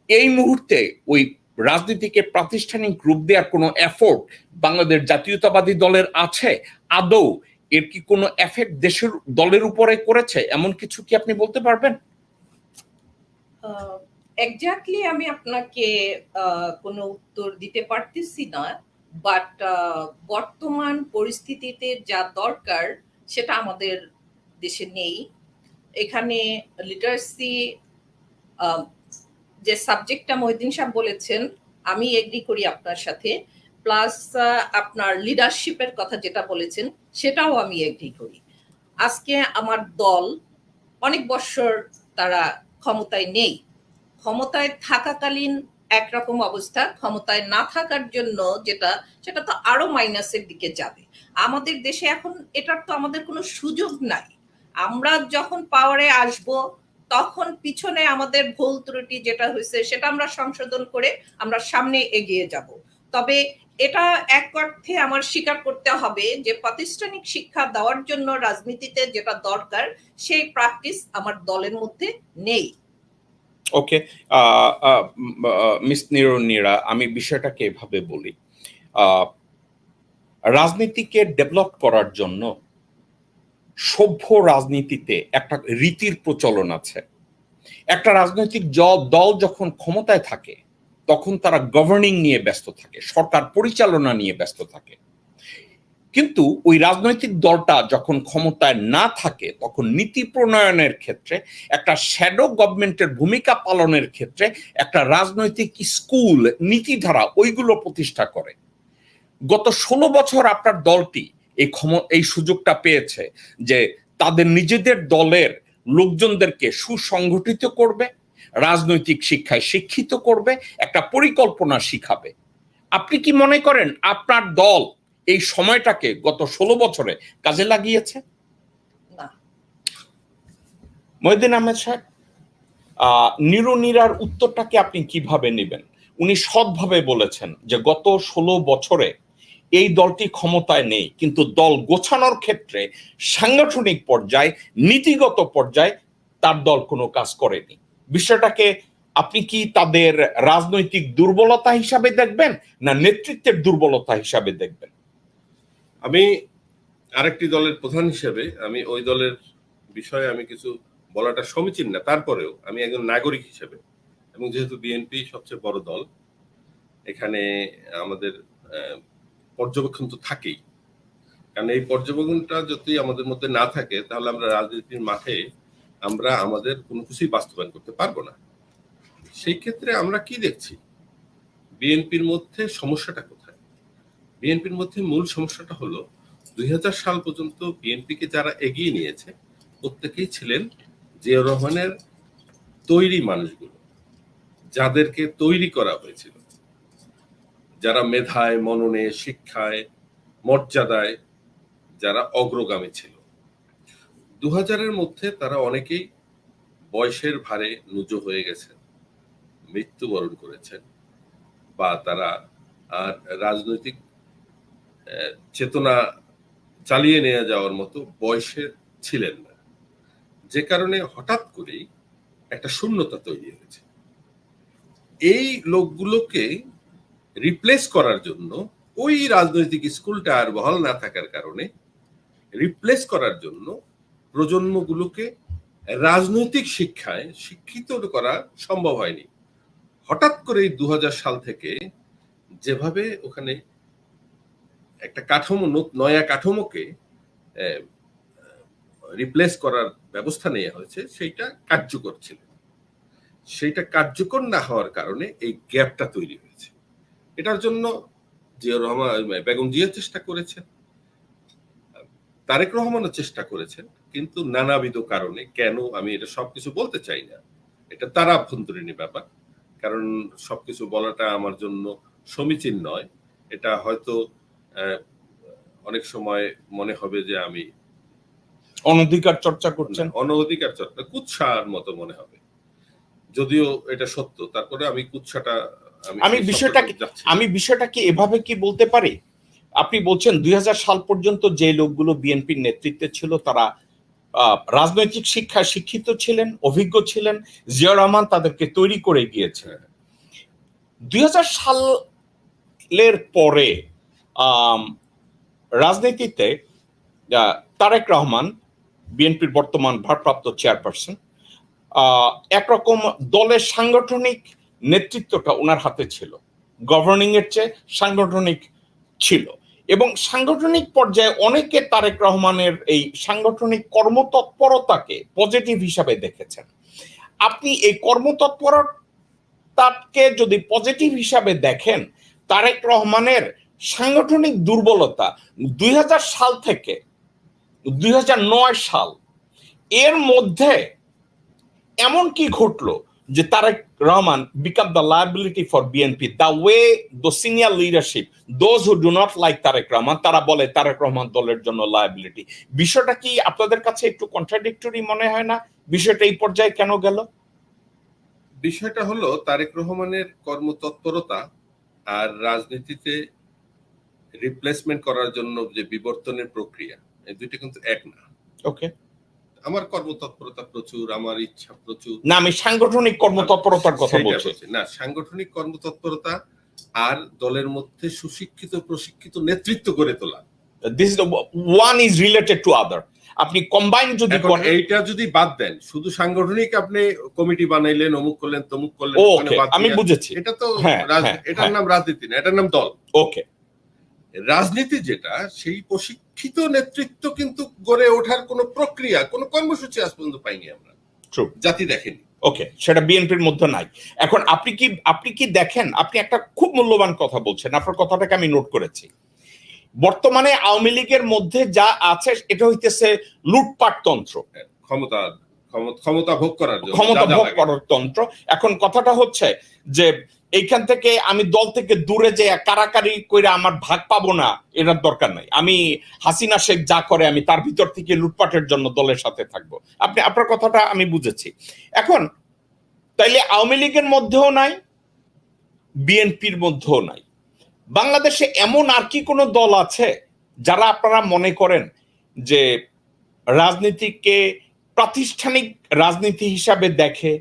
এই মুহূর্তে ওই রাজনীতিকে প্রাতিষ্ঠানিক রূপ দেওয়ার কোনো এফোর্ট বাংলাদেশ জাতীয়তাবাদী দলের আছে? আদৌ এর কি কোনো এফেক্ট দেশের দলের উপরে করেছে? এমন কিছু কি আপনি বলতে পারবেন?
এক্স্যাক্টলি আমি আপনাকে কোনো উত্তর দিতে পারতেছি না, বাট বর্তমান পরিস্থিতিতে যা দরকার সেটা আমাদের দেশে নেই। এখানে লিটারেসি যে সাবজেক্টটা মহিউদ্দিন সাহেব বলেছেন, আমি এগ্রি করি আপনার সাথে, প্লাস আপনার লিডারশিপের কথা যেটা বলেছেন সেটাও আমি এগ্রি করি। আজকে আমার দল অনেক বছর তারা ক্ষমতায় নেই, ক্ষমতায় থাকাকালীন একরকম অবস্থা, ক্ষমতায় না থাকার জন্য যেটা, সেটা তো আরো মাইনাসের দিকে যাবে। আমাদের দেশে এখন এটার তো আমাদের কোনো সুযোগ নাই। আমরা যখন পাওয়ারে আসব তখন পিছনে আমাদের ভুল ত্রুটি যেটা হয়েছে সেটা আমরা সংশোধন করে আমরা সামনে এগিয়ে যাব। তবে এটা এক অর্থে আমার স্বীকার করতে হবে যে প্রাতিষ্ঠানিক শিক্ষা দেওয়ার জন্য রাজনীতিতে যেটা দরকার সেই প্র্যাকটিস আমার দলের মধ্যে নেই।
ওকে, মিস নিরুনিরা, আমি বিষয়টাকে এভাবে বলি, রাজনীতিকে ডেভেলপ করার জন্য সভ্য রাজনীতিতে একটা রীতির প্রচলন আছে। একটা রাজনৈতিক দল যখন ক্ষমতায় থাকে তখন তারা গভর্নিং নিয়ে ব্যস্ত থাকে, সরকার পরিচালনা নিয়ে ব্যস্ত থাকে। কিন্তু ওই রাজনৈতিক দলটা যখন ক্ষমতায় না থাকে তখন নীতি প্রণয়নের ক্ষেত্রে, একটা শ্যাডো গভর্নমেন্টের ভূমিকা পালনের ক্ষেত্রে একটা রাজনৈতিক স্কুল, নীতিধারা ওইগুলো প্রতিষ্ঠা করে। গত 16 বছর আপনার দলটি এই সুযোগটা পেয়েছে যে তাদের নিজেদের দলের লোকজনদেরকে সুসংগঠিত করবে, রাজনৈতিক শিক্ষায় শিক্ষিত করবে, একটা পরিকল্পনা শিখাবে। আপনি কি মনে করেন আপনার দল এই সময়টাকে গত 16 বছরে কাজে লাগিয়েছে?
না।
মহিউদ্দিন আহমেদ সাহেব, নিরুনিরার উত্তরটাকে আপনি কিভাবে নেবেন? উনি সৎভাবে বলেছেন যে গত 16 বছরে এই দলটি ক্ষমতায় নেই, কিন্তু দল গোছানোর ক্ষেত্রে সাংগঠনিক পর্যায়ে, নীতিগত পর্যায়ে তার দল কোনো কাজ করেনি। বিষয়টাকে আপনি কি তাদের রাজনৈতিক দুর্বলতা হিসাবে দেখবেন না নেতৃত্বের দুর্বলতা হিসাবে দেখবেন?
আমি আরেকটি দলের প্রধান হিসেবে আমি ওই দলের বিষয়ে আমি কিছু বলাটা সমীচীন না, তারপরেও আমি একজন নাগরিক হিসেবে, এবং যেহেতু বিএনপি সবচেয়ে বড় দল, এখানে আমাদের পর্যবেক্ষণ তো থাকেই। কারণ এই পর্যবেক্ষণটা যদি আমাদের মধ্যে না থাকে তাহলে আমরা রাজনীতির মাঠে আমরা আমাদের কোনো কিছুই বাস্তবায়ন করতে পারবো না। সেই ক্ষেত্রে আমরা কি দেখছি, বিএনপির মধ্যে সমস্যাটা কোথায়? বিএনপির মধ্যে মূল সমস্যাটা হলো 2000 সাল পর্যন্ত বিএনপিকে যারা এগিয়ে নিয়েছে প্রত্যেকেই ছিলেন জিয়া রহমানের তৈরি মানুষগুলো, যাদেরকে তৈরি করা হয়েছিল, যারা মেধায়, মননে, শিক্ষায়, মর্যাদায় যারা অগ্রগামী ছিল। 2000-এর মধ্যে তারা অনেকেই বয়সের ভারে নুজো হয়ে গেছেন, মৃত্যুবরণ করেছেন, বা তারা আর রাজনৈতিক চেতনা চালিয়ে নিয়ে যাওয়ার মতো বয়সের ছিলেন না, যে কারণে হঠাৎ করেই একটা শূন্যতা তৈরি হয়েছে। এই লোকগুলোকে রিপ্লেস করার জন্য ওই রাজনৈতিক স্কুলটা আর বহাল না থাকার কারণে রিপ্লেস করার জন্য প্রজন্মগুলোকে রাজনৈতিক শিক্ষায় শিক্ষিত করা সম্ভব হয়নি। হঠাৎ করে 2000 সাল থেকে যেভাবে ওখানে একটা কাঠামো, নয়া কাঠামোকে রিপ্লেস করার ব্যবস্থা নেওয়া হয়েছে, সেইটা কার্যকর ছিল। সেইটা কার্যকর না হওয়ার কারণে এই গ্যাপটা তৈরি হয়েছে। এটার জন্য জিয়াউর রহমান, বেগম জিয়া চেষ্টা করেছেন, তারেক রহমানও চেষ্টা করেছেন, কিন্তু নানাবিধ কারণে, কেন আমি এটা সবকিছু বলতে চাই না, এটা তার আভ্যন্তরীণ ব্যাপার, কারণ সবকিছু বলাটা আমার জন্য সমীচীন নয়। এটা হয়তো অনেক সময় মনে হবে যে আমি
অনধিকার চর্চা করছেন,
অনধিকার চর্চা, কুৎসার মতো মনে হবে, যদিও এটা সত্য। তারপরে আমি কুৎসাটা
আমি বিষয়টাকে এভাবে কি বলতে পারি, আপনি বলছেন 2000 সাল পর্যন্ত যে লোকগুলো বিএনপির নেতৃত্বে ছিল তারা রাজনৈতিক শিক্ষায় শিক্ষিত ছিলেন, অভিজ্ঞ ছিলেন, জিয়াউর রহমান তাদেরকে তৈরি করে গিয়েছে। 2000 সালের পরে রাজনীতিতে তারেক রহমান, বিএনপির বর্তমান ভারপ্রাপ্ত চেয়ারপারসন, একরকম দলের সাংগঠনিক নেতৃত্বটা ওনার হাতে ছিল, গভর্নিং এর চেয়ে সাংগঠনিক ছিল, এবং সাংগঠনিক পর্যায়ে অনেকে তারেক রহমানের এই সাংগঠনিক কর্মতৎপরতাকে পজিটিভ হিসাবে দেখেছেন। আপনি এই কর্মতৎপরতাকে যদি পজিটিভ হিসাবে দেখেন, তারেক রহমানের সাংগঠনিক দুর্বলতা 2000 সাল থেকে 2009 সাল এর মধ্যে এমন কি ঘটলো যে Tarique Rahman become the liability for BNP, the way the senior leadership, those who do not like Tarique Rahman, তারা বলে তারেক রহমান দলের জন্য লায়াবিলিটি। বিষয়টা কি আপনাদের কাছে একটু কন্ট্রাডিক্টরি মনে হয় না? বিষয়টা এই পর্যায়ে কেন গেল?
বিষয়টা হলো তারেক রহমানের কর্মতৎপরতা আর রাজনীতিতে রিপ্লেসমেন্ট করার জন্য যে বিবর্তনের প্রক্রিয়া, এই দুইটা কিন্তু এক না।
ওকে,
আমার কর্মতৎপরতা প্রচুর, আমার ইচ্ছা প্রচুর
না, আমি সাংগঠনিক কর্মতৎপরতার কথা বলছি
না। সাংগঠনিক কর্মতৎপরতা আর দলের মধ্যে সুশিক্ষিত প্রশিক্ষিত নেতৃত্ব গড়ে তোলা,
this is one is related to other. আপনি কম্বাইন যদি করেন,
এইটা যদি বাদ দেন, শুধু সাংগঠনিক আপনি কমিটি বানাইলেন, অমুক করলেন, তমুক করলেন,
আমি বুঝেছি,
এটা তো এটার নাম রাজনীতি না, এটার নাম দল।
ওকে,
রাজনীতি যেটা, সেই প্রশিক্ষিত নেতৃত্ব কিন্তু গড়ে ওঠার কোনো প্রক্রিয়া, কোনো কর্মসূচি আজ পর্যন্ত পাইনি আমরা, জাতি দেখেনি।
ওকে, সেটা বিএনপির মধ্যে নাই। এখন আপনি কি দেখেন, আপনি একটা খুব মূল্যবান কথা বলছেন, আপনার কথাটাকে আমি নোট করেছি। বর্তমানে আওয়ামী লীগের মধ্যে যা আছে এটা হইতেছে লুটপাট তন্ত্র,
ক্ষমতা ভোগ করার
তন্ত্র। এখন কথাটা হচ্ছে যে এইখান থেকে আমি দল থেকে দূরে যে কারাকারি করে আমার ভাগ পাবো না, এটার দরকার নাই। আমি হাসিনা শেখ যা করে আমি তার ভিতর থেকে লুটপাটের জন্য দলের সাথে থাকবো। আপনার কথাটা আমি বুঝেছি। এখন তাইলে আওয়ামী লীগের মধ্যেও নাই, বিএনপির মধ্যেও নাই, বাংলাদেশে এমন আর কি কোনো দল আছে যারা আপনারা মনে করেন যে রাজনীতিকে প্রাতিষ্ঠানিক রাজনীতি হিসাবে দেখে,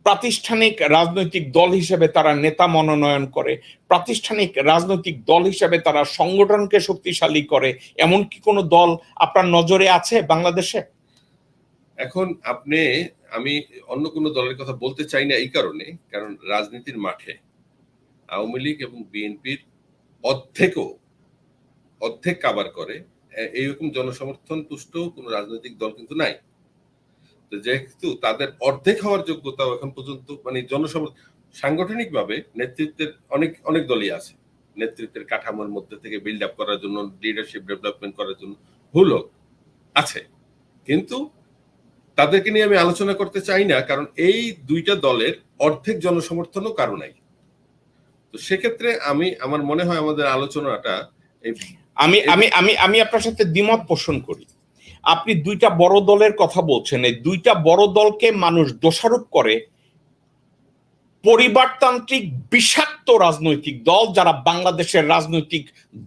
প্রাতিষ্ঠানিক রাজনৈতিক দল হিসেবে তারা নেতা মনোনয়ন করে, প্রাতিষ্ঠানিক রাজনৈতিক দল হিসেবে তারা সংগঠনকে শক্তিশালী করে, এমন কি কোনো দল আপনার নজরে আছে বাংলাদেশে?
এখন আমি অন্য কোনো দলের কথা বলতে চাই না এই কারণে, কারণ রাজনীতির মাঠে আওয়ামী লীগ এবং বিএনপির অর্ধেক কাভার করে এইরকম জনসমর্থন পুষ্ট কোন রাজনৈতিক দল কিন্তু নাই। যেহেতু তাদের অর্ধেক হওয়ার যোগ্যতাও এখন পর্যন্ত, মানে জনসমর্থন সাংগঠনিক ভাবে নেতৃত্বের অনেক দলই আছে, নেতৃত্বের কাঠামোর মধ্যে থেকে বিল্ড আপ করার জন্য, লিডারশিপ ডেভেলপমেন্ট করার জন্য ভুলও আছে, কিন্তু তাদেরকে নিয়ে আমি আলোচনা করতে চাই না, কারণ এই দুইটা দলের অর্ধেক জনসমর্থনও কারো নাই। তো সেক্ষেত্রে আমার মনে হয় আমাদের আলোচনাটা এই
আমি আমি আমি আমি আপনার সাথে দ্বিমত পোষণ করি। আপনি দুইটা বড় দলের কথা বলছেন, এই দুইটা বড় দলকে মানুষ দোষারোপ করে পরিবারতান্ত্রিক বিষাক্ত রাজনৈতিক দল, যারা বাংলাদেশের রাজনৈতিক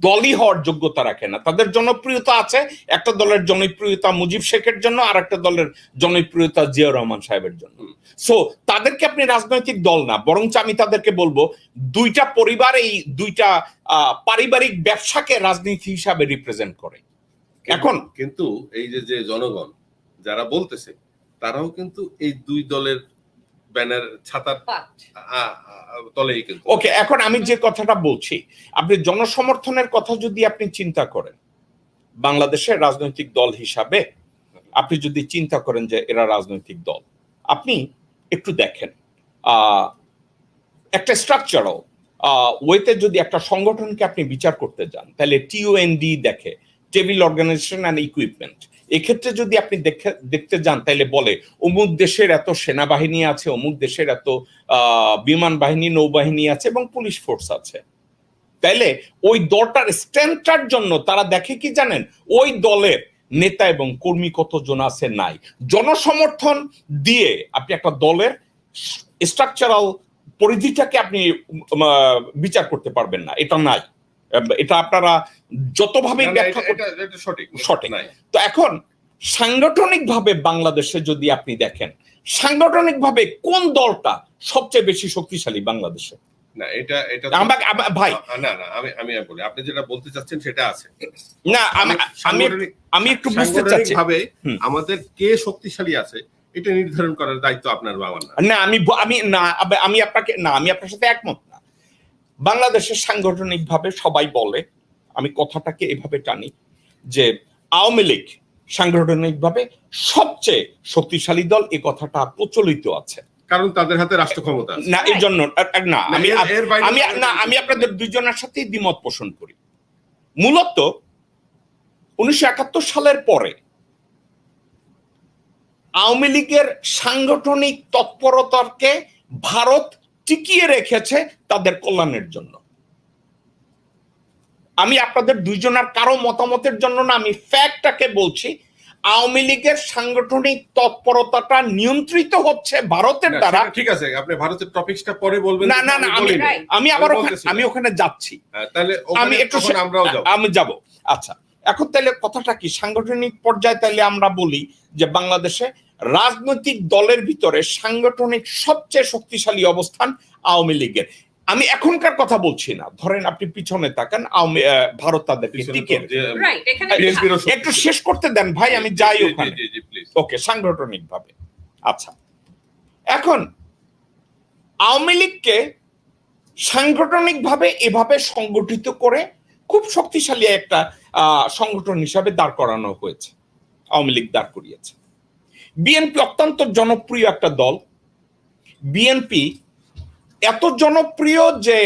দলই হওয়ার যোগ্যতা রাখে না। তাদের জনপ্রিয়তা আছে, একটা দলের জনপ্রিয়তা মুজিব শেখের জন্য, আর একটা দলের জনপ্রিয়তা জিয়াউর রহমান সাহেবের জন্য। সো তাদেরকে আপনি রাজনৈতিক দল না, বরঞ্চ আমি তাদেরকে বলবো দুইটা পরিবার এই দুইটা পারিবারিক ব্যবসাকে রাজনীতি হিসাবে রিপ্রেজেন্ট করে। এখন
কিন্তু এই যে জনগণ যারা বলতেছে, তারাও কিন্তু এই দুই দলের ব্যানার ছাতার তলেই কিন্তু।
ওকে, এখন আমি যে কথাটা বলছি, আপনি জনসমর্থনের কথা যদি আপনি চিন্তা করেন বাংলাদেশের রাজনৈতিক দল হিসাবে, আপনি যদি চিন্তা করেন যে এরা রাজনৈতিক দল, আপনি একটু দেখেন একটা স্ট্রাকচারাল ওয়েতে যদি একটা সংগঠনকে আপনি বিচার করতে যান, তাহলে TUND দেখে, টেবিল অর্গানাইজেশন অ্যান্ড ইকুইপমেন্ট। এক্ষেত্রে যদি আপনি দেখতে যান, তাহলে বলে অমুক দেশের এত সেনাবাহিনী আছে, অমুক দেশের এত বিমান বাহিনী, নৌবাহিনী আছে এবং পুলিশ ফোর্স আছে। তাইলে ওই দলটার স্ট্রেংথটার জন্য তারা দেখে কি জানেন, ওই দলের নেতা এবং কর্মী কতজন আছে নাই। জনসমর্থন দিয়ে আপনি একটা দলের স্ট্রাকচারাল পরিধিটাকে আপনি বিচার করতে পারবেন না, এটা নাই। এটা আপনারা যতভাবে সঠিক নাই। তো এখন সাংগঠনিকভাবে বাংলাদেশে যদি আপনি দেখেন, সাংগঠনিকভাবে কোন দলটা সবচেয়ে বেশি শক্তিশালী বাংলাদেশে?
না, এটা
ভাই
আমি বলি, আপনি যেটা বলতে চাচ্ছেন সেটা আছে
না, আমি একটু বুঝতে চাচ্ছি
ভাবে আমাদের কে শক্তিশালী আছে এটা নির্ধারণ করার দায়িত্ব আপনার বা আমার
না। আমি আপনার সাথে একমত না। বাংলাদেশের সাংগঠনিক ভাবে সবাই বলে, আমি কথাটাকে এভাবে টানি যে আওয়ামী লীগ সাংগঠনিক ভাবে সবচেয়ে শক্তিশালী দল, এই কথাটা প্রচলিত আছে,
কারণ তাদের হাতে রাষ্ট্র ক্ষমতা
না। এই জন্য না, আমি আপনাদের দুইজনের সাথেই দ্বিমত পোষণ করি। মূলত 1971 সালের পরে আওয়ামী লীগের সাংগঠনিক তৎপরতাকে ভারত টিকিয়ে রেখেছে তাদের কল্যাণের জন্য। আমি আপনাদের দুইজনের কারো মতামতের জন্য না, আমি ফ্যাক্টটাকে বলছি। আওয়ামী লীগের সাংগঠনিক তৎপরতাটা নিয়ন্ত্রিত হচ্ছে ভারতের দ্বারা।
ঠিক আছে, আপনি ভারতের টপিকসটা পরে বলবেন।
না, আমি ওখানে যাচ্ছি,
তাহলে
আমি একটু আমি যাব। আচ্ছা, এখন তাহলে কথাটা কি সাংগঠনিক পর্যায়ে? তাহলে আমরা বলি যে বাংলাদেশে রাজনৈতিক দলের ভিতরে সাংগঠনিক সবচেয়ে শক্তিশালী অবস্থান আওয়ামী লীগের। আমি এখনকার কথা বলছি না, ধরেন আপনি পিছনে তাকান, ভারত তাদেরকে টিকে। একটু শেষ করতে দেন ভাই, আমি যাই ওখানে। ওকে, সাংগঠনিক ভাবে। আচ্ছা, এখন আওয়ামী লীগকে সাংগঠনিক ভাবে এভাবে সংগঠিত করে খুব শক্তিশালী একটা সংগঠন হিসাবে দাঁড় করানো হয়েছে, আওয়ামী লীগ দাঁড় করিয়েছে। বিএনপি অত্যন্ত জনপ্রিয় একটা দল। বিএনপি এত জনপ্রিয় যে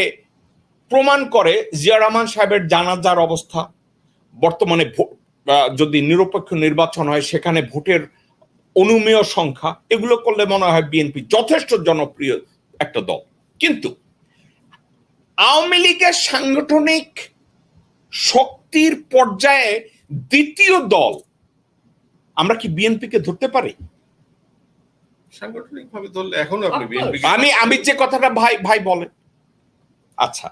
প্রমাণ করে জিয়া রহমান সাহেবের জানাজার অবস্থা, বর্তমানে যদি নিরপেক্ষ নির্বাচন হয় সেখানে ভোটের অনুমেয় সংখ্যা, এগুলো করলে মনে হয় বিএনপি যথেষ্ট জনপ্রিয় একটা দল। কিন্তু আওয়ামী লীগের সাংগঠনিক শক্তির পর্যায়ে দ্বিতীয় দল আমরা কি বিএনপিকে ধরতে পারি?
সাংগঠনিকভাবে ধরলে এখনো আপনি বিএনপি,
আমি যে কথাটা ভাই বলেন। আচ্ছা,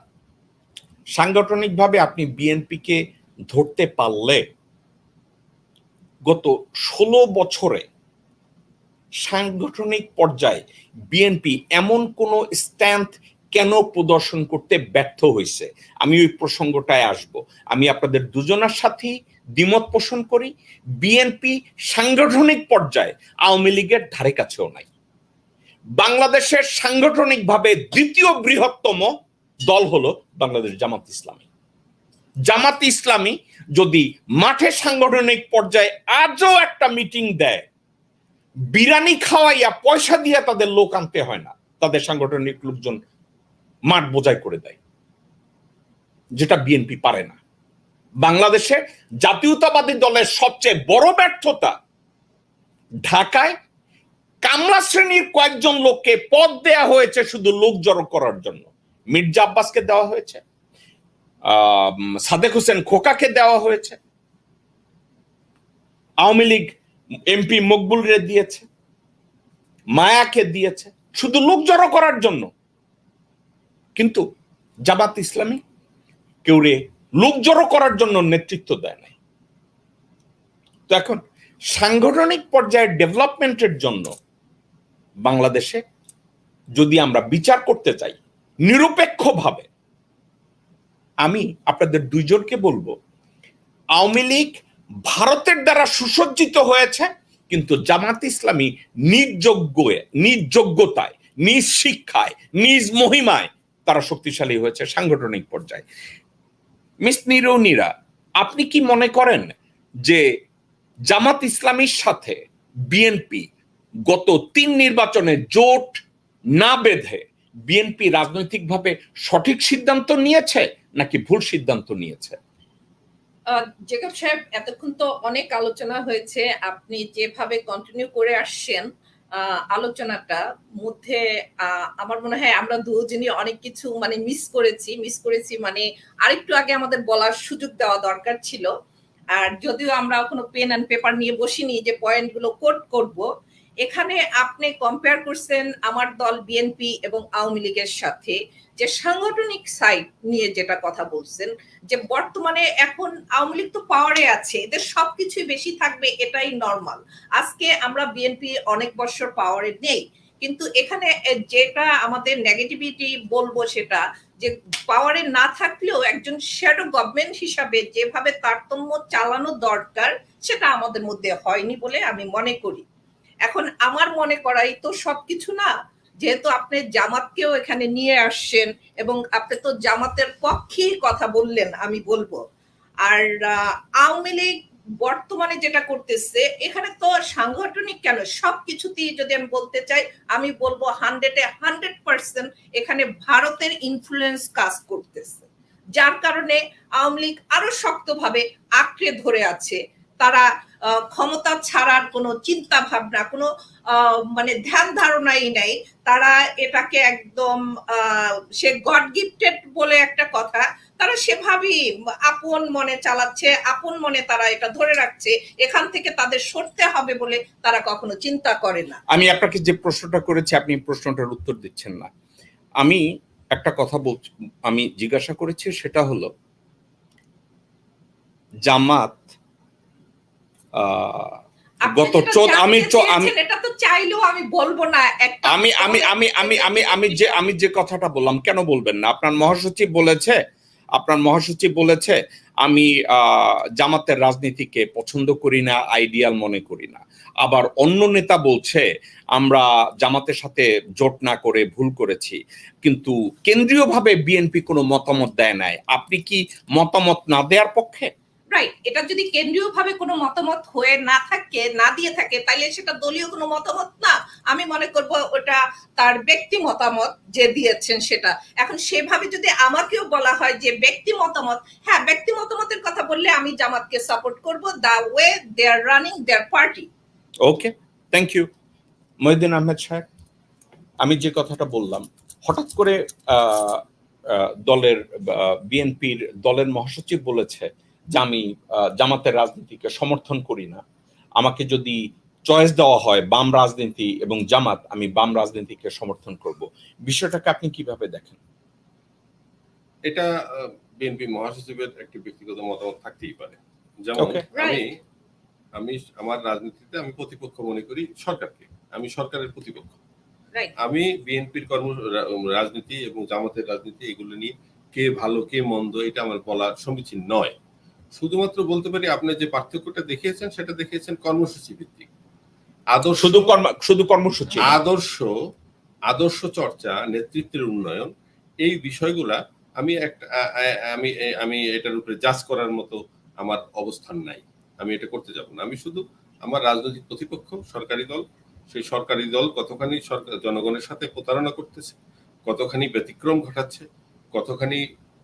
সাংগঠনিকভাবে আপনি বিএনপিকে ধরতে পারলে গত 16 বছরে সাংগঠনিক পর্যায়ে বিএনপি এমন কোন স্ট্যান্ড কেন প্রদর্শন করতে ব্যর্থ হয়েছে? আমি ওই প্রসঙ্গটায় আসব। আমি আপনাদের দুজনের সাথেই দ্বিমত পোষণ করি। বিএনপি সাংগঠনিক পর্যায়ে আওয়ামী লীগের ধারে কাছেও নাই। বাংলাদেশের সাংগঠনিকভাবে দ্বিতীয় বৃহত্তম দল হলো বাংলাদেশ জামাত ইসলামী। জামাত ইসলামী যদি মাঠে সাংগঠনিক পর্যায়ে আজও একটা মিটিং দেয়, বিরিয়ানি খাওয়াইয়া পয়সা দিয়ে তাদের লোক আনতে হয় না, তাদের সাংগঠনিক লোকজন মাঠ বোঝাই করে দেয়, যেটা বিএনপি পারে না। বাংলাদেশে জাতীয়তাবাদী দলের সবচেয়ে বড় ব্যর্থতা, ঢাকায় কামলা শ্রেণীর কয়েকজন লোককে পদ দেয়া হয়েছে শুধু লোক জড়ো করার জন্য। মির্জা আব্বাসকে দেওয়া হয়েছে, সাদেক হোসেন খোকাকে দেওয়া হয়েছে, আওয়ামী লীগ এমপি মকবুলরে দিয়েছে, মায়াকে দিয়েছে, শুধু লোক জড়ো করার জন্য। কিন্তু জামাত ইসলামী কেউরে লোক জড়ো করার জন্য নেতৃত্ব দেয় নাই। তো এখন সাংগঠনিক পর্যায়ে ডেভেলপমেন্টের জন্য বাংলাদেশে যদি আমরা বিচার করতে চাই নিরপেক্ষভাবে, আমি আপনাদের দুইজনকে বলবো, আওয়ামী লীগ ভারতের দ্বারা সুসজ্জিত হয়েছে, কিন্তু জামাত ইসলামী নিজ যোগ্যতায়, নিজ শিক্ষায়, নিজ মহিমায় তারা শক্তিশালী হয়েছে সাংগঠনিক পর্যায়ে। মিস নিরৌনিরা, আপনি কি মনে করেন যে জামাত ইসলামীর সাথে বিএনপি গত 3 নির্বাচনে জোট না বেঁধে বিএনপি রাজনৈতিকভাবে সঠিক সিদ্ধান্ত নিয়েছে নাকি ভুল সিদ্ধান্ত নিয়েছে?
জেকব সাহেব, এতক্ষণ তো অনেক আলোচনা হয়েছে, আপনি যেভাবে কন্টিনিউ করে আসছেন আলোচনাটা মধ্যে আমার মনে হয় আমরা দুজনই অনেক কিছু মানে মিস করেছি মানে আরেকটু আগে আমাদের বলার সুযোগ দেওয়া দরকার ছিল। আর যদিও আমরা কোনো পেন অ্যান্ড পেপার নিয়ে বসিনি যে পয়েন্টগুলো কোট করব, এখানে আপনি কম্পেয়ার করছেন আমার দল বিএনপি এবং আওয়ামী লীগের সাথে, যে সাংগঠনিক সাইড নিয়ে যেটা কথা বলছেন, যে বর্তমানে এখন আওয়ামী লীগ তো পাওয়ারে আছে, এদের সবকিছুই বেশি থাকবে, এটাই নর্মাল। আজকে আমরা বিএনপি অনেক বছর পাওয়ারে নেই, কিন্তু এখানে যেটা আমাদের নেগেটিভিটি বলবো সেটা যে পাওয়ারে না থাকলেও একজন শ্যাডো গভর্নমেন্ট হিসাবে যেভাবে তারতম্য চালানো দরকার সেটা আমাদের মধ্যে হয়নি বলে আমি মনে করি। এখন আমার মনে করাই তো সবকিছু না, যেহেতু আপনি জামাতকেও এখানে নিয়ে আসছেন এবং আপনি তো জামাতের পক্ষেই কথা বললেন, আমি বলবো। আর আওয়ামী লীগ বর্তমানে যেটা করতেছে এখানে তো সাংগঠনিক কেন, সবকিছুতেই যদি আমি বলতে চাই, আমি বলবো 100% এখানে ভারতের ইনফ্লুয়েন্স কাজ করতেছে, যার কারণে আওয়ামী লীগ আরো শক্তভাবে আঁকড়ে ধরে আছে। তারা ক্ষমতা ছাড়ার কোনো চিন্তা ভাবনা, কোনো মানে ধ্যান ধারণাই নাই। তারা এটাকে একদম সে গড গিফটেড বলে একটা কথা, তারা সেভাবেই আপন মনে চালাচ্ছে, আপন মনে তারা এটা ধরে রাখছে, এখান থেকে তাদের সরতে হবে বলে তারা কখনো চিন্তা করে না।
আমি আপনাকে যে প্রশ্নটা করেছি আপনি প্রশ্নটার উত্তর দিচ্ছেন না। আমি একটা কথা বলছি, আমি জিজ্ঞাসা করেছি, সেটা হলো
এটা তো চাইলেও আমি বলবো না।
আমি যে কথাটা বললাম, কেন বলবেন না? আপনার মহাসচিব বলেছে আমি জামাতের রাজনীতিকে পছন্দ করি না, আইডিয়াল মনে করি না। আবার অন্য নেতা বলছে আমরা জামাতের সাথে জোট না করে ভুল করেছি, কিন্তু কেন্দ্রীয়ভাবে বিএনপি কোনো মতামত দেয় নাই। আপনি কি মতামত না দেওয়ার পক্ষে?
রাইট, এটা যদি কেন্দ্রীয় ভাবে কোনো মতামত হয়ে না থাকে, না দিয়ে থাকে, তাইলে সেটা দলীয় কোনো মতামত না। আমি মনে করব ওটা তার ব্যক্তি মতামত যে দিয়েছেন সেটা। এখন সেভাবে যদি আমাকেও বলা হয় যে ব্যক্তি মতামত, হ্যাঁ ব্যক্তি মতামতের কথা বললে আমি জামাতকে সাপোর্ট করব, the way they are running their party.
Okay, thank you Mohiuddin Ahmed সাহেব। আমি যে কথাটা বললাম, হঠাৎ করে বিএনপির দলের মহাসচিব বলেছে যে আমি জামাতের রাজনীতিকে সমর্থন করি না, আমাকে যদি চয়েস দেওয়া হয় বাম রাজনীতি এবং জামাত, আমি বাম রাজনীতিকে সমর্থন করব। বিষয়টাকে আপনি কিভাবে দেখেন?
এটা বিএনপি মহাসচিবের একটি ব্যক্তিগত মতামত থাকতেই পারে। যেমন আমি আমার রাজনীতিতে আমি প্রতিপক্ষ মনে করি সরকারকে, আমি সরকারের প্রতিপক্ষ। আমি বিএনপির রাজনীতি এবং জামাতের রাজনীতি এগুলো নিয়ে কে ভালো কে মন্দ এটা আমার বলা সমীচীন নয়। শুধুমাত্র বলতে পারি আপনি যে পার্থক্যটা দেখিয়েছেন সেটা দেখিয়েছেন কর্মসূচি ভিত্তিক।
শুধু কর্মসূচি,
আদর্শ চর্চা, নেতৃত্বের উন্নয়ন, এই বিষয়গুলা আমি এটার উপরে জাজ করার মতো আমার অবস্থান নাই। আমি এটা করতে যাব না। আমি শুধু আমার রাজনৈতিক প্রতিপক্ষ সরকারি দল, সেই সরকারি দল কতখানি জনগণের সাথে প্রতারণা করতেছে, কতখানি ব্যতিক্রম ঘটাচ্ছে, কতখানি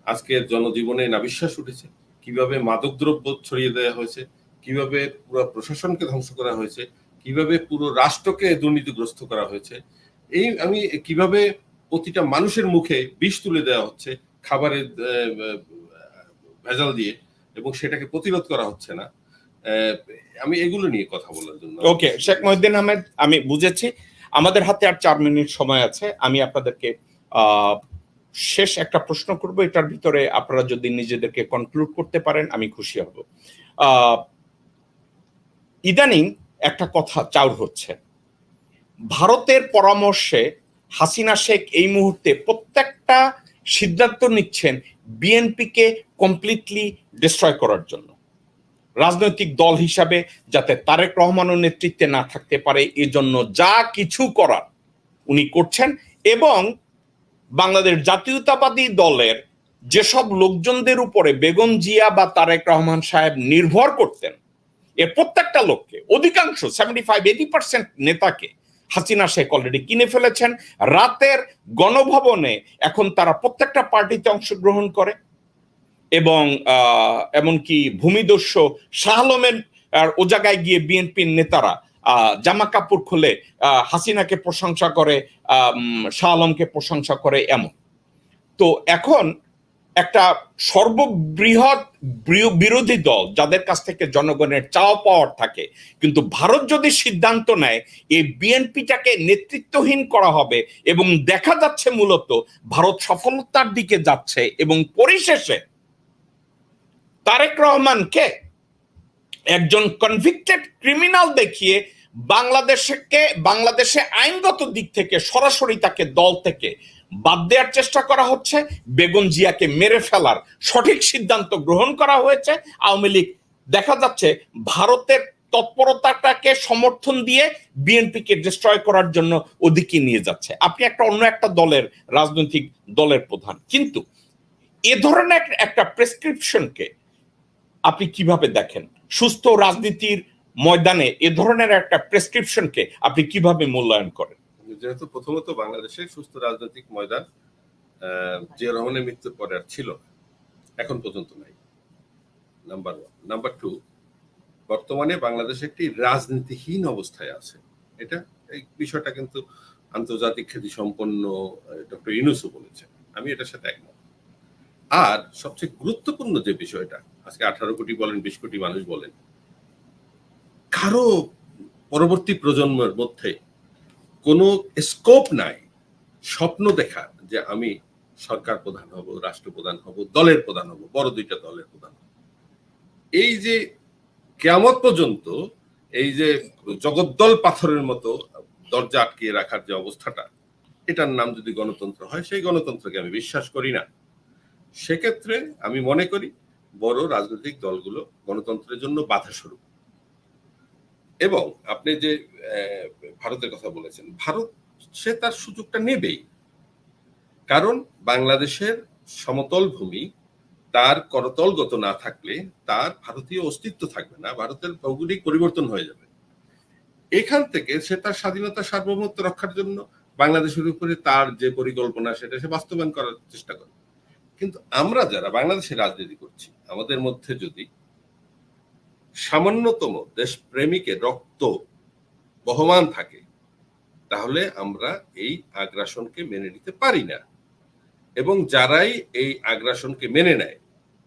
আজকে জনজীবনে নাবিশ্বাস উঠেছে, কিভাবে মাদকদ্রব্য ছড়িয়ে দেওয়া হয়েছে, কিভাবে পুরো প্রশাসনকে ধ্বংস করা হয়েছে, কিভাবে পুরো রাষ্ট্রকে দুর্নীতিগ্রস্ত করা হয়েছে, এই আমি কিভাবে প্রতিটা মানুষের মুখে বিষ তুলে দেওয়া হচ্ছে খাবারের ভেজাল দিয়ে, এবং সেটাকে প্রতিরোধ করা হচ্ছে না। আমি এগুলো নিয়ে কথা বলার জন্য।
ওকে, শেখ মহিউদ্দিন আহমেদ, আমি বুঝেছি। আমাদের হাতে আর 4 মিনিট সময় আছে। আমি আপনাদেরকে শেষ একটা প্রশ্ন করব, এটার ভিতরে আপনারা যদি নিজেদেরকে কনক্লুড করতে পারেন আমি খুশি হব। ইদানিং একটা কথা চাউর হচ্ছে, ভারতের পরামর্শে হাসিনা শেখ এই মুহূর্তে প্রত্যেকটা সিদ্ধান্ত নিচ্ছেন বিএনপিকে কমপ্লিটলি ডিস্ট্রয় করার জন্য, রাজনৈতিক দল হিসাবে যাতে তারেক রহমানের নেতৃত্বে না থাকতে পারে এজন্য যা কিছু করার উনি করছেন। এবং বাংলাদেশ জাতীয়তাবাদী দলের যেসব লোকজনদের উপরে বেগম জিয়া বা তারেক রহমান সাহেব নির্ভর করতেন, এর প্রত্যেকটা লোককে, অধিকাংশ 75-80% নেতাকে হাসিনা শেখ অলরেডি কিনে ফেলেছেন। রাতের গণভবনে এখন তারা প্রত্যেকটা পার্টিতে অংশগ্রহণ করে, এবং এমনকি ভূমিদস্যু শাহ আলমের ও জায়গায় গিয়ে বিএনপির নেতারা জামা কাপড় খুলে হাসিনাকে প্রশংসা করে, শাহ আলমকে প্রশংসা করে। এমন তো এখন একটা সর্ববৃহৎ বিরোধী দল যাদের কাছ থেকে জনগণের চাওয়া পাওয়ার থাকে, কিন্তু ভারত যদি সিদ্ধান্ত নেয় এই বিএনপিটাকে নেতৃত্বহীন করা হবে, এবং দেখা যাচ্ছে মূলত ভারত সফলতার দিকে যাচ্ছে, এবং পরিশেষে তারেক রহমানকে একজন কনভিক্টেড ক্রিমিনাল দেখিয়ে বাংলাদেশে আইনগত দিক থেকে সরাসরি তাকে দল থেকে বাদ দেওয়ার চেষ্টা করা হচ্ছে। বেগম জিয়াকে মেরে ফেলার সঠিক সিদ্ধান্ত গ্রহণ করা হয়েছে। আওয়ামী লীগ দেখা যাচ্ছে ভারতের তৎপরতাটাকে সমর্থন দিয়ে বিএনপিকে ডিস্ট্রয় করার জন্য ওদিকে নিয়ে যাচ্ছে। আপনি অন্য একটা দলের রাজনৈতিক দলের প্রধান, কিন্তু এ ধরনের একটা প্রেসক্রিপশনকে আপনি কিভাবে দেখেন? সুস্থ রাজনীতির ময়দানে এ ধরনের একটা প্রেসক্রিপশনকে আপনি কিভাবে মূল্যায়ন করেন?
যেহেতু প্রথমত বাংলাদেশের সুস্থ রাজনৈতিক ময়দান জিয়া রহমানের মৃত্যুর পরে আর ছিল না, এখন পর্যন্ত নাই, নাম্বার 1। নাম্বার 2, বর্তমানে বাংলাদেশ একটি রাজনীতিহীন অবস্থায় আছে। এই বিষয়টা কিন্তু আন্তর্জাতিক খ্যাতি সম্পন্ন ডক্টর ইউনূসও বলেছেন, আমি এটার সাথে একমত। আর সবচেয়ে গুরুত্বপূর্ণ যে বিষয়টা, আজকে 18 কোটি বলেন, 20 কোটি মানুষ বলেন, কারো পরবর্তী প্রজন্মের মধ্যে কোনো স্কোপ নাই স্বপ্ন দেখার যে আমি সরকার প্রধান হব, রাষ্ট্রপ্রধান হব, দলের প্রধান হব, বড় 2টা দলের প্রধান হব। এই যে কিয়ামত পর্যন্ত এই যে জগদ্দল পাথরের মতো দরজা আটকিয়ে রাখার যে অবস্থাটা, এটার নাম যদি গণতন্ত্র হয়, সেই গণতন্ত্রকে আমি বিশ্বাস করি না। সেক্ষেত্রে আমি মনে করি বড় রাজনৈতিক দলগুলো গণতন্ত্রের জন্য বাধা স্বরূপ। এবং আপনি যে ভারতের কথা বলেছেন, ভারত সে তার সুযোগটা নেবেই, কারণ বাংলাদেশের সমতল ভূমি তার করতলগত না থাকলে তার ভারতীয় অস্তিত্ব থাকবে না, ভারতের ভৌগোলিক পরিবর্তন হয়ে যাবে। এখান থেকে সে তার স্বাধীনতা সার্বভৌমত্ব রক্ষার জন্য বাংলাদেশের উপরে তার যে পরিকল্পনা সেটা সে বাস্তবায়ন করার চেষ্টা করে। কিন্তু আমরা যারা বাংলাদেশে রাজনীতি করছি, আমাদের মধ্যে যদি সামান্যতম দেশপ্রেমিকের রক্ত বহমান থাকে, তাহলে আমরা এই আগ্রাসনকে মেনে নিতে পারি না। এবং যারাই এই আগ্রাসনকে মেনে নেয়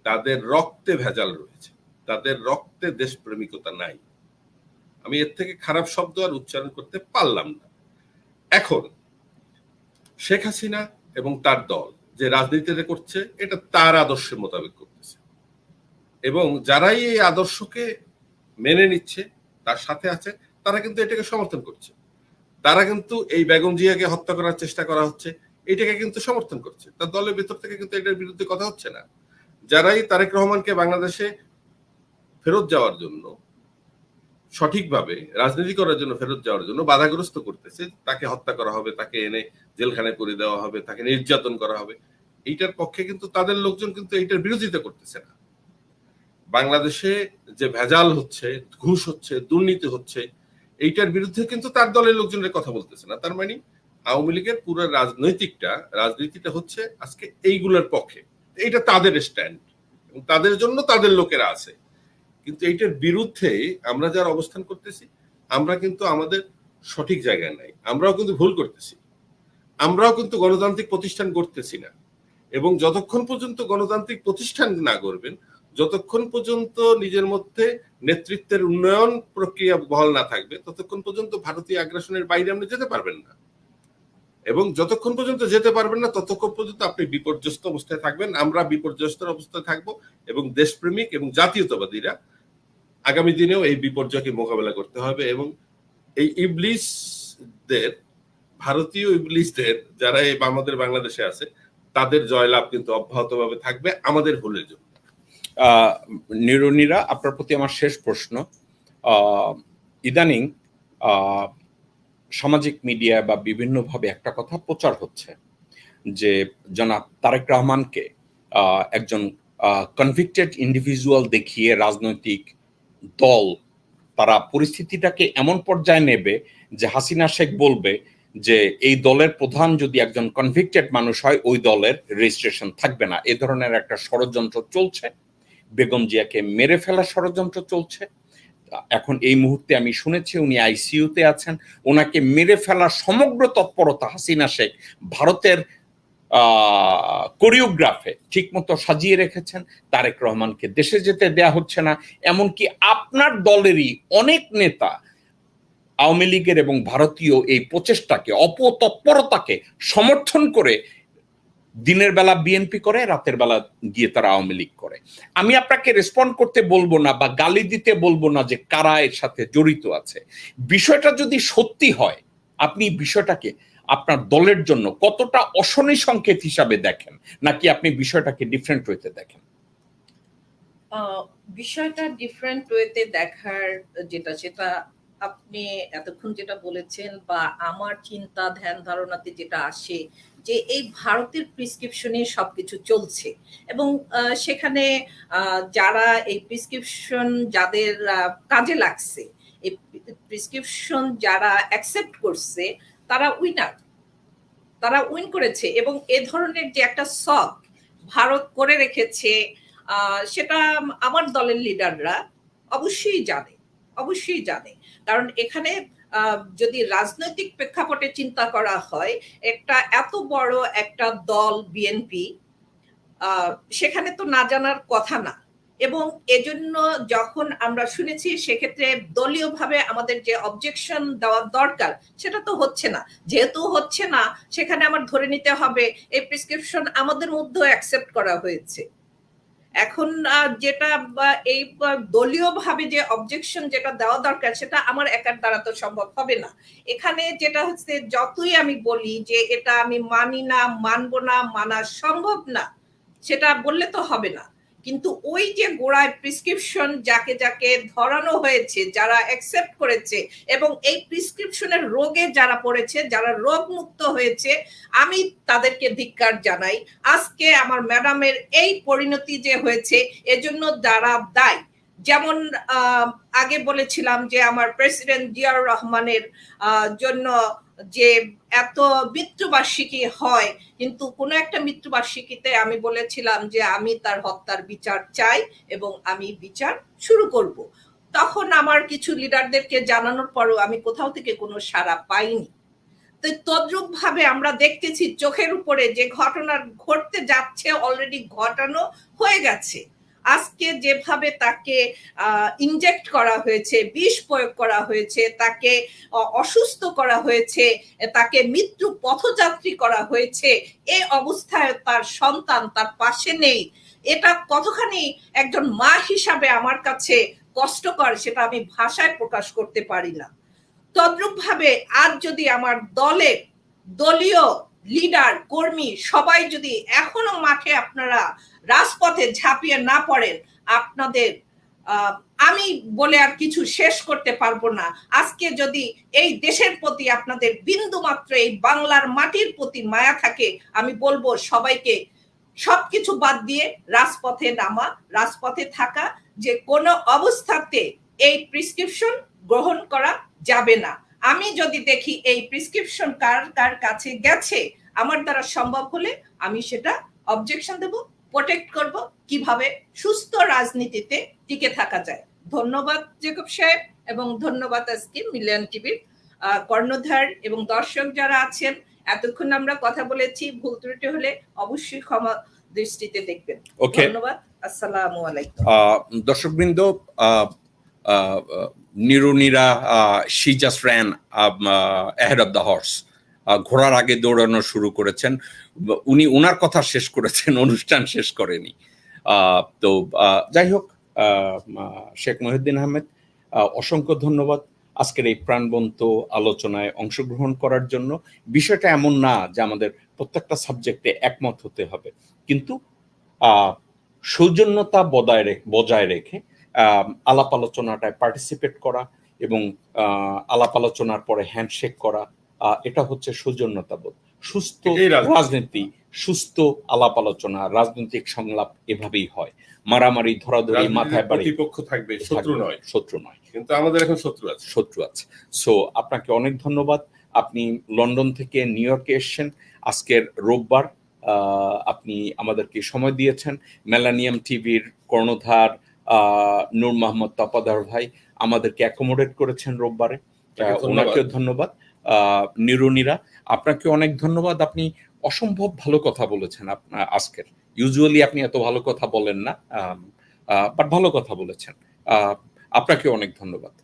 তাদের রক্তে ভেজাল রয়েছে, তাদের রক্তে দেশপ্রেমিকতা নাই। আমি এর থেকে খারাপ শব্দ আর উচ্চারণ করতে পারলাম না। এখন শেখ হাসিনা এবং তার দল যে রাজনীতিটা করছে, এটা তার আদর্শের মোতাবেক করতেছে, এবং যারাই এই আদর্শকে মেনে নিচ্ছে, তার সাথে আছে, তারা কিন্তু এটাকে সমর্থন করছে। তারা কিন্তু এই বেগম জিয়াকে হত্যা করার চেষ্টা করা হচ্ছে, এটাকে কিন্তু সমর্থন করছে। তার দলের ভেতর থেকে কিন্তু এটার বিরুদ্ধে কথা হচ্ছে না। যারাই তারেক রহমানকে বাংলাদেশে ফেরত যাওয়ার জন্য, সঠিকভাবে রাজনীতি করার জন্য ফেরত যাওয়ার জন্য বাধাগ্রস্ত করতেছে, তাকে হত্যা করা হবে, তাকে এনে জেলখানায় পুরে দেওয়া হবে, তাকে নির্যাতন করা হবে, এইটার পক্ষে কিন্তু তাদের লোকজন কিন্তু এইটার বিরোধিতা করতেছে না। বাংলাদেশে যে ভেজাল হচ্ছে, ঘুষ হচ্ছে, দুর্নীতি হচ্ছে, এইটার বিরুদ্ধে কিন্তু তার দলের লোকজনের কথা বলতেছে না। তার মানে আওয়ামী লীগের পুরো রাজনীতিটা হচ্ছে আজকে এইগুলোর পক্ষে। এইটা তাদের স্ট্যান্ড, এবং তাদের জন্য তাদের লোকেরা আছে। কিন্তু এইটার বিরুদ্ধে আমরা যারা অবস্থান করতেছি, আমরা কিন্তু আমাদের সঠিক জায়গায় নাই, আমরাও কিন্তু ভুল করতেছি। আমরাও কিন্তু গণতান্ত্রিক প্রতিষ্ঠান গড়তেছি না, এবং যতক্ষণ পর্যন্ত গণতান্ত্রিক প্রতিষ্ঠান না গড়বেন, যতক্ষণ পর্যন্ত নিজের মধ্যে নেতৃত্বের উন্নয়ন প্রক্রিয়া বহাল না থাকবে, ততক্ষণ পর্যন্ত ভারতীয় আগ্রাসনের বাইরে আপনি যেতে পারবেন না। এবং যতক্ষণ পর্যন্ত যেতে পারবেন না, ততক্ষণ পর্যন্ত আপনি বিপর্যস্ত অবস্থায় থাকবেন, আমরা বিপর্যস্ত অবস্থায় থাকবো, এবং দেশপ্রেমিক এবং জাতীয়তাবাদীরা আগামী দিনেও এই বিপর্যয়কে মোকাবেলা করতে হবে। এবং এই ইবলিসদের, ভারতীয় ইবলিসদের যারা এই আমাদের বাংলাদেশে আছে, তাদের জয়লাভ কিন্তু অব্যাহতভাবে থাকবে আমাদের ভুলের জন্য।
নিরুনিরা, আপনার প্রতি আমার শেষ প্রশ্ন। ইদানিং সামাজিক মিডিয়া বা বিভিন্নভাবে একটা কথা প্রচার হচ্ছে যে জনাব তারেক রহমানকে একজন কনভিক্টেড ইন্ডিভিজুয়াল দেখিয়ে রাজনৈতিক দল তারা পরিস্থিতিটাকে এমন পর্যায়ে নেবে যে হাসিনা শেখ বলবে যে এই দলের প্রধান যদি একজন কনভিক্টেড মানুষ হয়, ওই দলের রেজিস্ট্রেশন থাকবে না। এ ধরনের একটা ষড়যন্ত্র চলছে, বেগম জিয়াকে মেরে ফেলার ষড়যন্ত্র চলছে। এখন এই মুহূর্তে আমি শুনেছি উনি আইসিইউতে আছেন, ওনাকে মেরে ফেলার সমগ্র তৎপরতা হাসিনা শেখ ভারতের কোরিওগ্রাফে ঠিক মতো সাজিয়ে রেখেছেন। তারেক রহমানকে দেশে যেতে দেয়া হচ্ছে না। এমনকি আপনার দলেরই অনেক নেতা আওয়ামী লীগের এবং ভারতীয় এই প্রচেষ্টাকে, অপতৎপরতাকে সমর্থন করে দিনের বেলা বিএনপি করে, রাতের বেলা গিয়ে তারা আওয়ামী লীগ করে। আমি আপনাকে রেসপন্ড করতে বলবো না বা গালি দিতে বলবো না যে কারা এর সাথে জড়িত আছে। বিষয়টা যদি সত্যি হয়, আপনি বিষয়টাকে আপনার দলের জন্য কতটা অশনি সংকেত হিসাবে দেখেন, নাকি আপনি বিষয়টাকে ডিফারেন্ট ওয়েতে দেখেন?
বিষয়টা ডিফারেন্ট ওয়েতে দেখার সেটা আপনি এতক্ষণ যেটা বলেছেন বা আমার চিন্তা ধ্যান ধারণাতে যেটা আসে যে এই ভারতের প্রিসক্রিপশনে সবকিছু চলছে, এবং সেখানে যারা এই প্রিসক্রিপশন যাদের কাজে লাগছে, এই প্রিসক্রিপশন যারা অ্যাকসেপ্ট করছে, তারা উইনার, তারা উইন করেছে। এবং এ ধরনের যে একটা সব ভারত করে রেখেছে, সেটা আমার দলের লিডাররা অবশ্যই জানে। কারণ এখানে যদি রাজনৈতিক প্রেক্ষাপটে চিন্তা করা হয়, একটা এত বড় একটা দল বিএনপি, সেখানে তো না জানার কথা না। এবং এজন্য যখন আমরা শুনেছি, সেক্ষেত্রে দলীয়ভাবে আমাদের যে অবজেকশন দেওয়ার দরকার সেটা তো হচ্ছে না। যেহেতু হচ্ছে না, সেখানে আমার ধরে নিতে হবে এই প্রেসক্রিপশন আমাদের মধ্যেও অ্যাকসেপ্ট করা হয়েছে। এখন যেটা এই দলীয়ভাবে যে অবজেকশন যেটা দেওয়া দরকার, সেটা আমার একার দ্বারা তো সম্ভব হবে না। এখানে যেটা হচ্ছে, যতই আমি বলি যে এটা আমি মানি না, মানবো না, মানা সম্ভব না, সেটা বললে তো হবে না। কিন্তু ওই যে গোড়ায় প্রিসক্রিপশন যাকে যাকে ধরানো হয়েছে, যারা অ্যাকসেপ্ট করেছে এবং এই প্রিসক্রিপশনের রোগে যারা পড়েছে, যারা রোগ মুক্ত হয়েছে, আমি তাদেরকে ধিক্কার জানাই। আজকে আমার ম্যাডামের এই পরিণতি যে হয়েছে, এজন্য যারা দায়ী, যেমন আগে বলেছিলাম যে আমার প্রেসিডেন্ট জিয়াউর রহমানের জন্য যে এত মৃত্যুবার্ষিকী হয়, কিন্তু কোন একটা মৃত্যুবার্ষিকীতে আমি বলেছিলাম যে আমি তার হত্যার বিচার চাই এবং আমি বিচার শুরু করব। তখন আমার কিছু লিডারদেরকে জানানোর পরও আমি কোথাও থেকে কোনো সাড়া পাইনি। তো তদ্রূপ ভাবে আমরা দেখতেছি চোখের উপরে যে ঘটনা ঘটতে যাচ্ছে, অলরেডি ঘটানো হয়ে গেছে। আজকে যেভাবে তাকে ইনজেক্ট করা হয়েছে, বিষ প্রয়োগ করা হয়েছে, তাকে অসুস্থ করা হয়েছে, তাকে মৃত্যু পথযাত্রী করা হয়েছে, এই অবস্থায় তার সন্তান তার পাশে নেই, এটা কতখানি একজন মা হিসাবে আমার কাছে কষ্টকর, সেটা আমি ভাষায় প্রকাশ করতে পারি না। তদ্রূপ ভাবে আজ যদি আমার দলীয় লিডার, কর্মী সবাই যদি এখনো মাঠে আপনারা রাজপথে ঝাঁপিয়ে না পড়েন, আপনাদের আমি বলে আর কিছু শেষ করতে পারবো না। আজকে যদি এই দেশের প্রতি আপনাদের বিন্দু মাত্র এই বাংলার মাটির প্রতি মায়া থাকে, আমি বলবো সবাইকে সবকিছু বাদ দিয়ে রাজপথে নামা, রাজপথে থাকা, যে কোনো অবস্থাতে এই প্রিসক্রিপশন গ্রহণ করা যাবে না। আমি যদি দেখি এই প্রিসক্রিপশন কার কাছে গেছে, আমার দ্বারা সম্ভব হলে আমি সেটা অবজেকশন দেব, প্রোটেক্ট করব, কিভাবে সুস্থ রাজনীতিতে টিকে থাকা যায়। ধন্যবাদ জেকব সাহেব, এবং ধন্যবাদ আজকে মিলিয়ন টিভির কর্ণধার এবং দর্শক যারা আছেন, এতক্ষণ আমরা কথা বলেছি, ভুল ত্রুটি হলে অবশ্যই ক্ষমা দৃষ্টিতে দেখবেন। ধন্যবাদ। আসসালামু আলাইকুম।
দর্শকবৃন্দ, নিরুনিরা she just ran ahead of the horse, ঘোড়ার আগে দৌড়ানো শুরু করেছেন। উনি ওনার কথা শেষ করেছেন, অনুষ্ঠান শেষ করেনি। তো যাই হোক, শেখ মহিউদ্দিন আহমেদ, অসংখ্য ধন্যবাদ আজকের এই প্রাণবন্ত আলোচনায় অংশগ্রহণ করার জন্য। বিষয়টা এমন না যে আমাদের প্রত্যেকটা সাবজেক্টে একমত হতে হবে, কিন্তু সৌজন্যতা বজায় রেখে আলাপ আলোচনাটায় পার্টিসিপেট করা এবং আলাপ আলোচনার পরে হ্যান্ডশেক করা, এটা হচ্ছে সৌজন্যতাবোধ। সুস্থ রাজনীতি, সুস্থ আলাপ আলোচনা, রাজনৈতিক সংলাপ এভাবেই হয়। মারামারি, ধরাধরি, মাথায় বাড়ি,
প্রতিপক্ষ থাকবে, শত্রু নয়। কিন্তু আমাদের এখন শত্রু আছে।
সো আপনাকে অনেক ধন্যবাদ। আপনি লন্ডন থেকে নিউ ইয়র্কে এসেছেন আজকের রোববার, আপনি আমাদেরকে সময় দিয়েছেন। মেলানিয়াম টিভির কর্ণধার নূর মোহাম্মদ তপাদার ভাই আমাদেরকে অ্যাকোমোডেট করেছেন রোববারে, ওনাকেও ধন্যবাদ। নিরুনিরা, আপনাকে অনেক ধন্যবাদ। আপনি অসম্ভব ভালো কথা বলেছেন আজকের। ইউজুয়ালি আপনি এত ভালো কথা বলেন না, বাট ভালো কথা বলেছেন। আপনাকে অনেক ধন্যবাদ।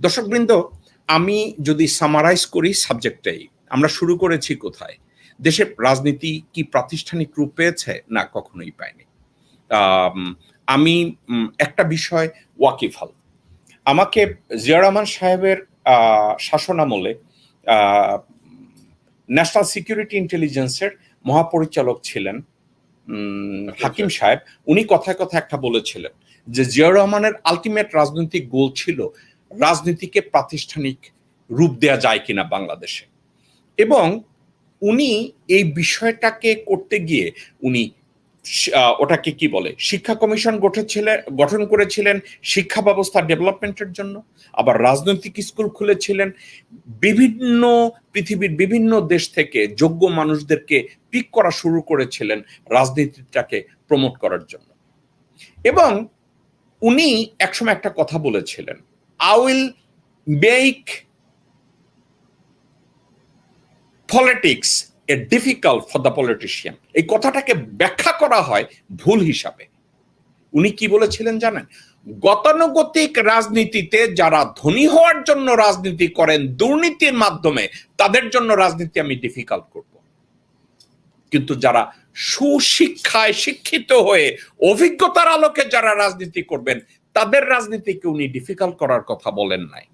দর্শকবৃন্দ, আমি যদি সামারাইজ করি সাবজেক্টটাই, আমরা শুরু করেছি কোথায়? দেশের রাজনীতি কি প্রাতিষ্ঠানিক রূপ পেয়েছে? না, কখনোই পায়নি। আমি একটা বিষয় ওয়াকিফাল। আমাকে জিয়া রহমান সাহেবের শাসনামলে ন্যাশনাল সিকিউরিটি ইন্টেলিজেন্সের মহাপরিচালক ছিলেন হাকিম সাহেব। উনি কথায় কথায় একটা বলেছিলেন যে জিয়া রহমানের আলটিমেট রাজনৈতিক গোল ছিল রাজনীতিকে প্রাতিষ্ঠানিক রূপ দেয়া যায় কিনা বাংলাদেশে, এবং উনি এই বিষয়টাকে করতে গিয়ে উনি ওটাকে কি বলে, শিক্ষা কমিশন গঠন করেছিলেন শিক্ষা ব্যবস্থা ডেভেলপমেন্টের জন্য, আবার রাজনৈতিক স্কুল খুলেছিলেন, পৃথিবীর বিভিন্ন দেশ থেকে যোগ্য মানুষদেরকে পিক করা শুরু করেছিলেন রাজনীতিটাকে প্রমোট করার জন্য। এবং উনি একসময় একটা কথা বলেছিলেন, I will make politics A difficult for the politician. এই কথাটাকে ব্যাখ্যা করা হয় ভুল হিসাবে। উনি কি বলেছিলেন জানেন? গতানুগতিক রাজনীতিতে যারা ধনী হওয়ার জন্য রাজনীতি করেন দুর্নীতির মাধ্যমে, তাদের জন্য রাজনীতি আমি ডিফিকাল্ট করব, কিন্তু যারা সুশিক্ষায় শিক্ষিত হয়ে অভিজ্ঞতার আলোকে যারা রাজনীতি করবেন, তাদের রাজনীতিকে উনি ডিফিকাল্ট করার কথা বলেন নাই।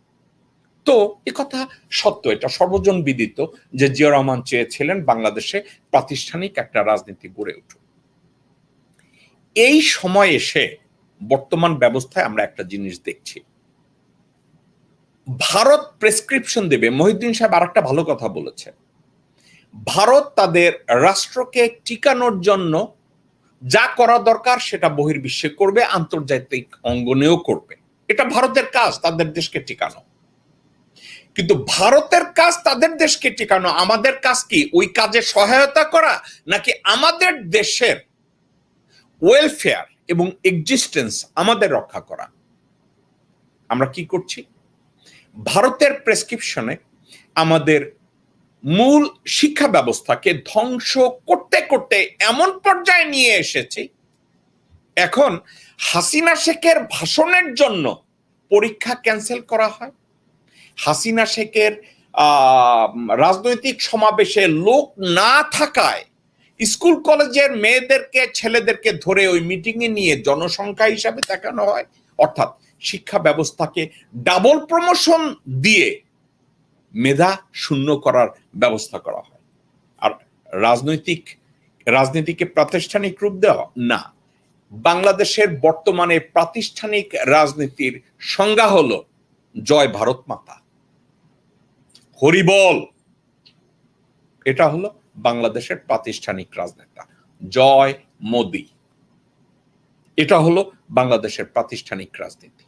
তো এ কথা সত্য, এটা সর্বজন বিদিত যে জিয়া রহমান চেয়েছিলেন বাংলাদেশে প্রাতিষ্ঠানিক একটা রাজনীতি গড়ে উঠুক। এই সময় এসে বর্তমান ব্যবস্থায় আমরা একটা জিনিস দেখছি, ভারত প্রেসক্রিপশন দেবে। মহিউদ্দিন সাহেব আরেকটা ভালো কথা বলেছে, ভারত তাদের রাষ্ট্রকে টিকানোর জন্য যা করা দরকার সেটা বহির্বিশ্বে করবে, আন্তর্জাতিক অঙ্গনেও করবে। এটা ভারতের কাজ, তাদের দেশকে টিকানো। কিন্তু ভারতের কাজ তাদের দেশকে টিকানো, আমাদের কাজ কি ওই কাজে সহায়তা করা, নাকি আমাদের দেশের ওয়েলফেয়ার এবং এক্সিস্টেন্স আমাদের রক্ষা করা? আমরা কি করছি? ভারতের প্রেসক্রিপশনে আমাদের মূল শিক্ষা ব্যবস্থাকে ধ্বংস করতে করতে এমন পর্যায়ে নিয়ে এসেছি, এখন হাসিনা শেখের ভাষণের জন্য পরীক্ষা ক্যান্সেল করা হয়, হাসিনা শেখের রাজনৈতিক সমাবেশে লোক না থাকায় স্কুল কলেজের মেয়েদেরকে ছেলেদেরকে ধরে ওই মিটিংয়ে নিয়ে জনসংখ্যা হিসাবে দেখানো হয়। অর্থাৎ শিক্ষা ব্যবস্থাকে ডাবল প্রমোশন দিয়ে মেধা শূন্য করার ব্যবস্থা করা হয়। আর রাজনীতিকে প্রাতিষ্ঠানিক রূপ দেওয়া না। বাংলাদেশের বর্তমানে প্রাতিষ্ঠানিক রাজনীতির সংজ্ঞা হলো জয় ভারত মাতা, হরিবল। এটা হলো বাংলাদেশের প্রাতিষ্ঠানিক রাজনেতা, জয় মোদি। এটা হলো বাংলাদেশের প্রাতিষ্ঠানিক রাজনীতি।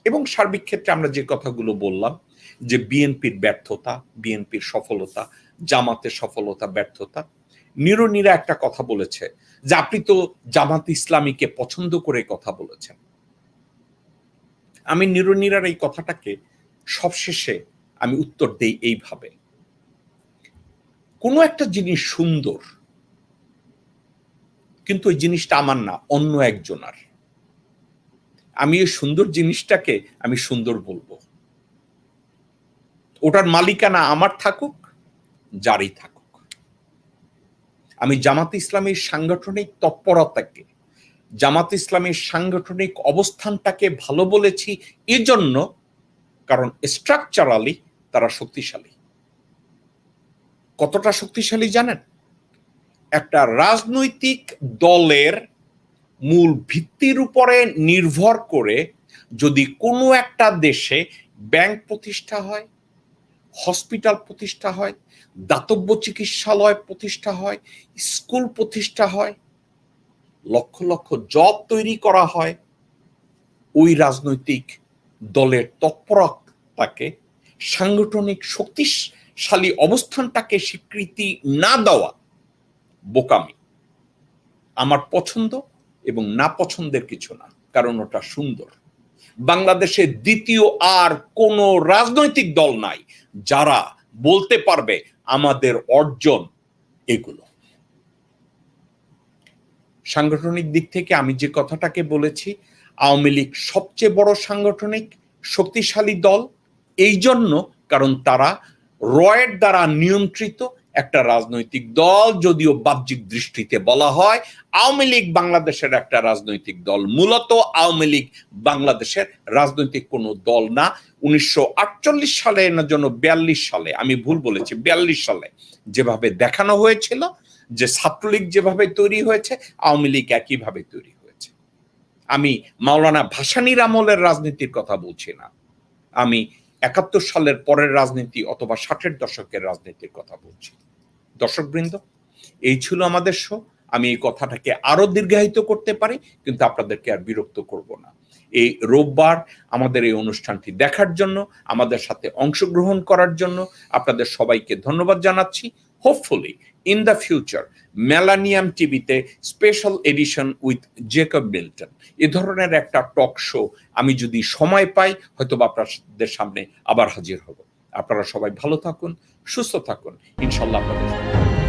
এবং সার্বিক ক্ষেত্রে আমরা যে কথাগুলো বললাম, যে বিএনপির ব্যর্থতা, বিএনপির সফলতা, জামাতের সফলতা, ব্যর্থতা। নিরুনিরা একটা কথা বলেছে যে আপনি তো জামাত ইসলামীকে পছন্দ করে কথা বলেছেন। আমি নিরুনিরার এই কথাটাকে সবশেষে আমি উত্তর দেই এইভাবে, কোনো একটা জিনিস সুন্দর, কিন্তু ওই জিনিসটা আমার না, অন্য একজনের। আমি এই সুন্দর জিনিসটাকে আমি সুন্দর বলবো, ওটার মালিকানা আমার থাকুক, জারি থাকুক। আমি জামাত ইসলামীর সাংগঠনিক তৎপরতাকে, জামাত ইসলামীর সাংগঠনিক অবস্থানটাকে ভালো বলেছি এজন্য, কারণ স্ট্রাকচারালি তারা শক্তিশালী। কতটা শক্তিশালী জানেন? একটা রাজনৈতিক দলের মূল ভিত্তির উপরে নির্ভর করে যদি কোনো একটা দেশে ব্যাংক প্রতিষ্ঠা হয়, হসপিটাল প্রতিষ্ঠা হয়, দাতব্য চিকিৎসালয় প্রতিষ্ঠা হয়, স্কুল প্রতিষ্ঠা হয়, লক্ষ লক্ষ জব তৈরি করা হয়, ওই রাজনৈতিক দলের তৎপরতাকে, সাংগঠনিক শক্তিশালী অবস্থানটাকে স্বীকৃতি না দেওয়া বোকামি। আমার পছন্দ এবং না পছন্দের কিছু না, কারণ ওটা সুন্দর। বাংলাদেশে দ্বিতীয় আর কোন রাজনৈতিক দল নাই যারা বলতে পারবে আমাদের অর্জন এগুলো। সাংগঠনিক দিক থেকে আমি যে কথাটাকে বলেছি, আওয়ামী লীগ সবচেয়ে বড় সাংগঠনিক শক্তিশালী দল এই জন্য কারণ তারা রয়ের দ্বারা নিয়ন্ত্রিত একটা রাজনৈতিক দল। যদিও বাহ্যিক দৃষ্টিতে বলা হয় আওয়ামী লীগ বাংলাদেশের একটা রাজনৈতিক দল, মূলত আওয়ামী লীগ বাংলাদেশের রাজনৈতিক কোনো দল না। 1948 সালে না যেন 42 সালে, আমি ভুল বলেছি, 42 সালে যেভাবে দেখানো হয়েছিল যে ছাত্রলীগ যেভাবে তৈরি হয়েছে, আওয়ামী লীগ একইভাবে তৈরি হয়েছে। আমি মাওলানা ভাসানীর আমলের রাজনীতির কথা বলছি না, আমি 71 সালের পরের রাজনীতি অথবা 60-এর দশকের রাজনীতির কথা বলছি। দর্শকবৃন্দ, এই ছিল আমাদের শো। আমি এই কথাটাকে আরো দীর্ঘায়িত করতে পারি, কিন্তু আপনাদেরকে আর বিরক্ত করব না। এই রোববার আমাদের এই অনুষ্ঠানটি দেখার জন্য, আমাদের সাথে অংশগ্রহণ করার জন্য আপনাদের সবাইকে ধন্যবাদ জানাচ্ছি। Hopefully in the future millennium টিভিতে special edition with Jacob Milton, এ ধরনের একটা টক শো আমি যদি সময় পাই হয়তো আপনাদের সামনে আবার হাজির হব। আপনারা সবাই ভালো থাকুন, সুস্থ থাকুন, ইনশাল্লাহ আপনাদের